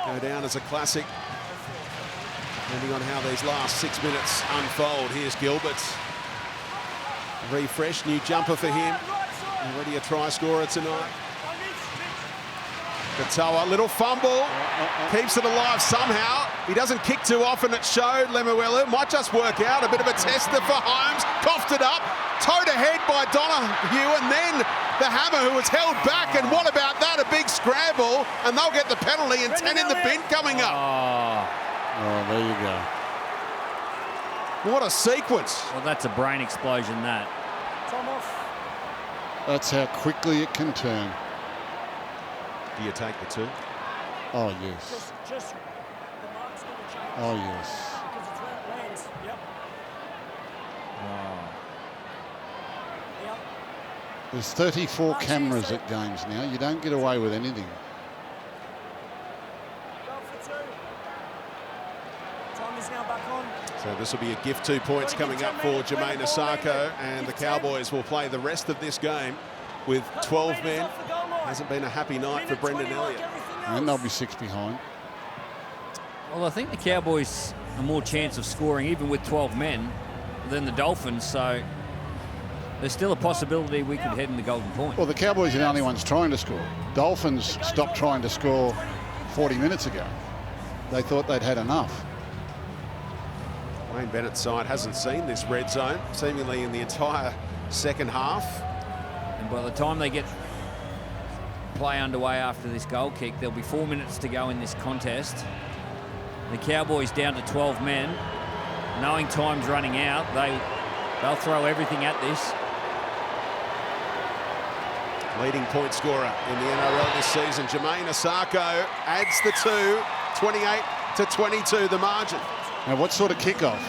go down as a classic, depending on how these last 6 minutes unfold. Here's Gilbert. Refresh, new jumper for him. Already a try scorer tonight. Katoa, little fumble, keeps it alive somehow. He doesn't kick too often, it showed. Lemuelu might just work out. A bit of a tester for Holmes. Coughed it up, towed ahead by Donahue, and then the hammer who was held back. And what about that? A big scramble, and they'll get the penalty and 10 in the bin coming up. Oh, there you go. What a sequence. Well, that's a brain explosion, that. Tom off. That's how quickly it can turn. Do you take the two? Oh, yes. Just the mark's going to change. Oh, yes. Because it's where it lands. Yep. Yep. There's 34 cameras at games now. You don't get away with anything. Go for two. Time is now back on. So this will be a gift 2 points coming up for Jermaine Asako, and the Cowboys will play the rest of this game with 12 men. Hasn't been a happy night for Brendan Elliott. And they'll be 6 behind. Well, I think the Cowboys have more chance of scoring, even with 12 men, than the Dolphins. So there's still a possibility we could head in the golden point. Well, the Cowboys are the only ones trying to score. Dolphins stopped trying to score 40 minutes ago. They thought they'd had enough. Wayne Bennett's side hasn't seen this red zone, seemingly in the entire second half. And by the time they get play underway after this goal kick, there'll be 4 minutes to go in this contest. The Cowboys down to 12 men. Knowing time's running out, they'll throw everything at this. Leading point scorer in the NRL this season, Jermaine Asako adds the two. 28 to 22, the margin. Now, what sort of kickoff?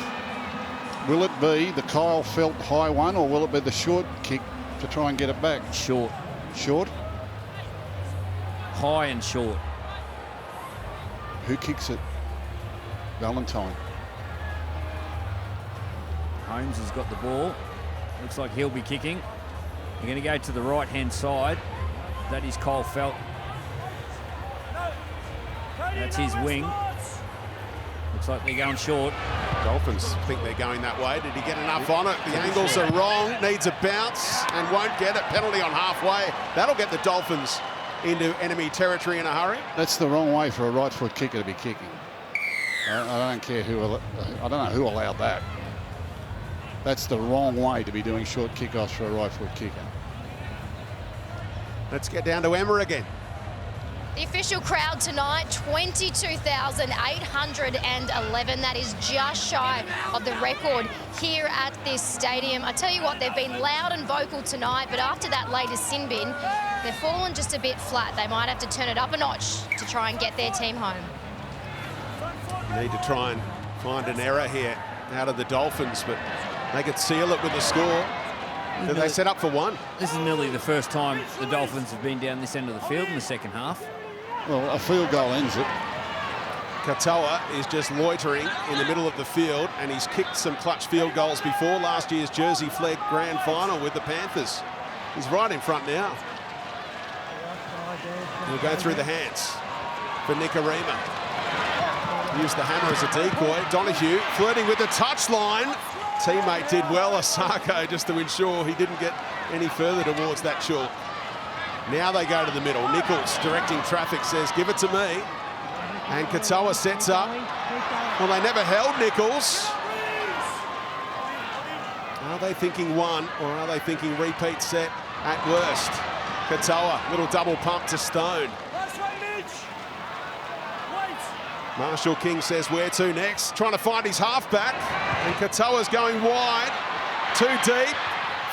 Will it be the Kyle Felt high one, or will it be the short kick to try and get it back? Short. Short? High and short. Who kicks it? Valentine. Holmes has got the ball. Looks like he'll be kicking. They're going to go to the right-hand side. That is Kyle Felt. That's his wing. Looks like they're going short. Dolphins think they're going that way. Did he get enough on it? The angles are wrong. Needs a bounce and won't get it. Penalty on halfway. That'll get the Dolphins into enemy territory in a hurry. That's the wrong way for a right foot kicker to be kicking. I don't care who. I don't know who allowed that. That's the wrong way to be doing short kickoffs for a right foot kicker. Let's get down to Emma again. The official crowd tonight, 22,811. That is just shy of the record here at this stadium. I tell you what, they've been loud and vocal tonight, but after that latest sin bin, they've fallen just a bit flat. They might have to turn it up a notch to try and get their team home. Need to try and find an error here out of the Dolphins, but they could seal it with a score. Do they set up for one? This is nearly the first time the Dolphins have been down this end of the field in the second half. Well, a field goal ends it. Katoa is just loitering in the middle of the field, and he's kicked some clutch field goals before last year's Jersey Flegg Grand Final with the Panthers. He's right in front now. He'll go through the hands for Nicarima. Used the hammer as a decoy. Donahue flirting with the touchline. Teammate did well, Osako, just to ensure he didn't get any further towards that chalk. Now they go to the middle. Nichols directing traffic says, give it to me. And Katoa sets up. Well, they never held Nichols. Are they thinking one, or are they thinking repeat set at worst? Katoa, little double pump to Stone. Marshall King says, where to next? Trying to find his halfback. And Katoa's going wide. Too deep.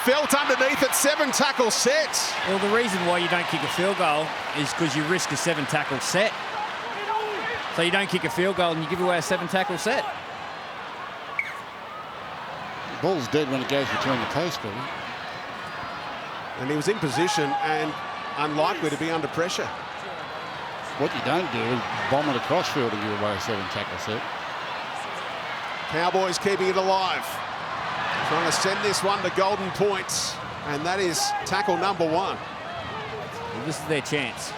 Felt underneath at 7 tackle sets. Well, the reason why you don't kick a field goal is because you risk a 7 tackle set. So you don't kick a field goal and you give away a 7 tackle set. The ball's dead when it goes between the posts, Billy. And he was in position and unlikely to be under pressure. What you don't do is bomb it across field and give away a 7 tackle set. Cowboys keeping it alive. Trying to send this one to golden points. And that is tackle number 1. Well, this is their chance.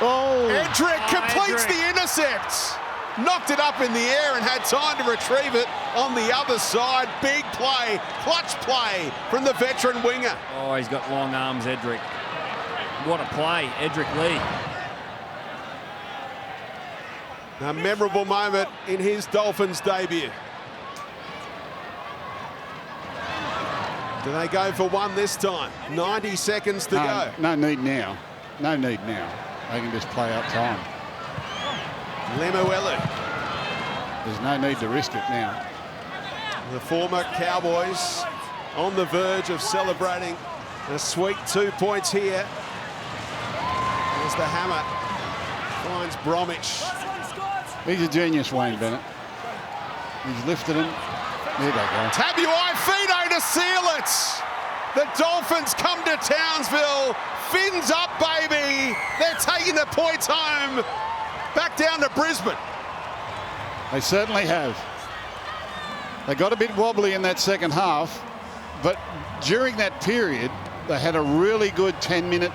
Oh, Edric completes the intercept. Knocked it up in the air and had time to retrieve it on the other side. Big play, clutch play from the veteran winger. Oh, he's got long arms, Edric. What a play, Edric Lee. A memorable moment in his Dolphins debut. Do they go for one this time? 90 seconds to go. No need now. No need now. They can just play out time. Lemuelu. There's no need to risk it now. The former Cowboys on the verge of celebrating a sweet 2 points here. There's the hammer. Finds Bromwich. He's a genius, Wayne Bennett. He's lifted him. There they go. Tabuai Fido to seal it. The Dolphins come to Townsville. Fins up, baby. They're taking the points home. Back down to Brisbane. They certainly have. They got a bit wobbly in that second half, but during that period, they had a really good 10-minute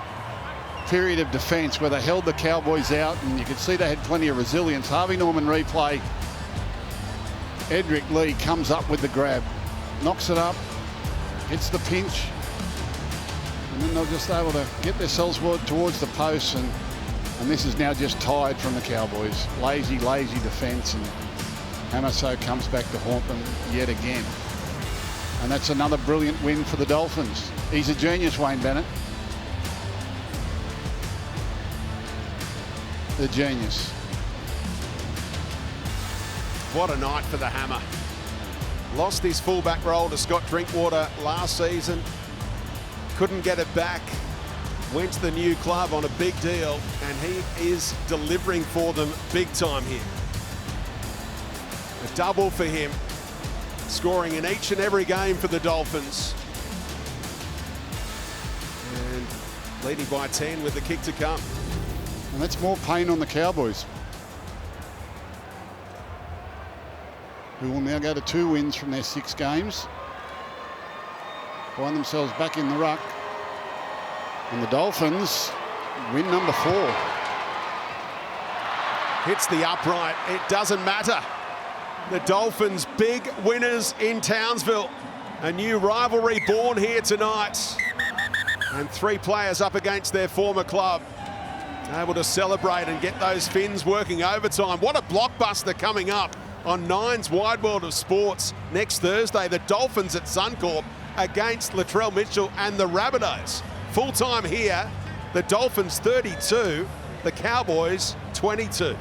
period of defence where they held the Cowboys out, and you could see they had plenty of resilience. Harvey Norman replay. Edric Lee comes up with the grab, knocks it up, hits the pinch, and then they're just able to get themselves towards the posts, and this is now just tied from the Cowboys. Lazy defence, and Hamaso comes back to haunt them yet again. And that's another brilliant win for the Dolphins. He's a genius, Wayne Bennett. The genius. What a night for the hammer. Lost his fullback role to Scott Drinkwater last season. Couldn't get it back. went to the new club on a big deal, and he is delivering for them big time here. A double for him, scoring in each and every game for the Dolphins. And leading by 10 with the kick to come. And that's more pain on the Cowboys, who will now go to 2 wins from their 6 games. Find themselves back in the ruck. And the Dolphins win number 4. Hits the upright, it doesn't matter. The Dolphins big winners in Townsville. A new rivalry born here tonight. And 3 players up against their former club, able to celebrate and get those fins working overtime. What a blockbuster coming up on Nine's Wide World of Sports next Thursday. The Dolphins at Suncorp against Latrell Mitchell and the Rabbitohs. Full time here, the Dolphins 32, the Cowboys 22.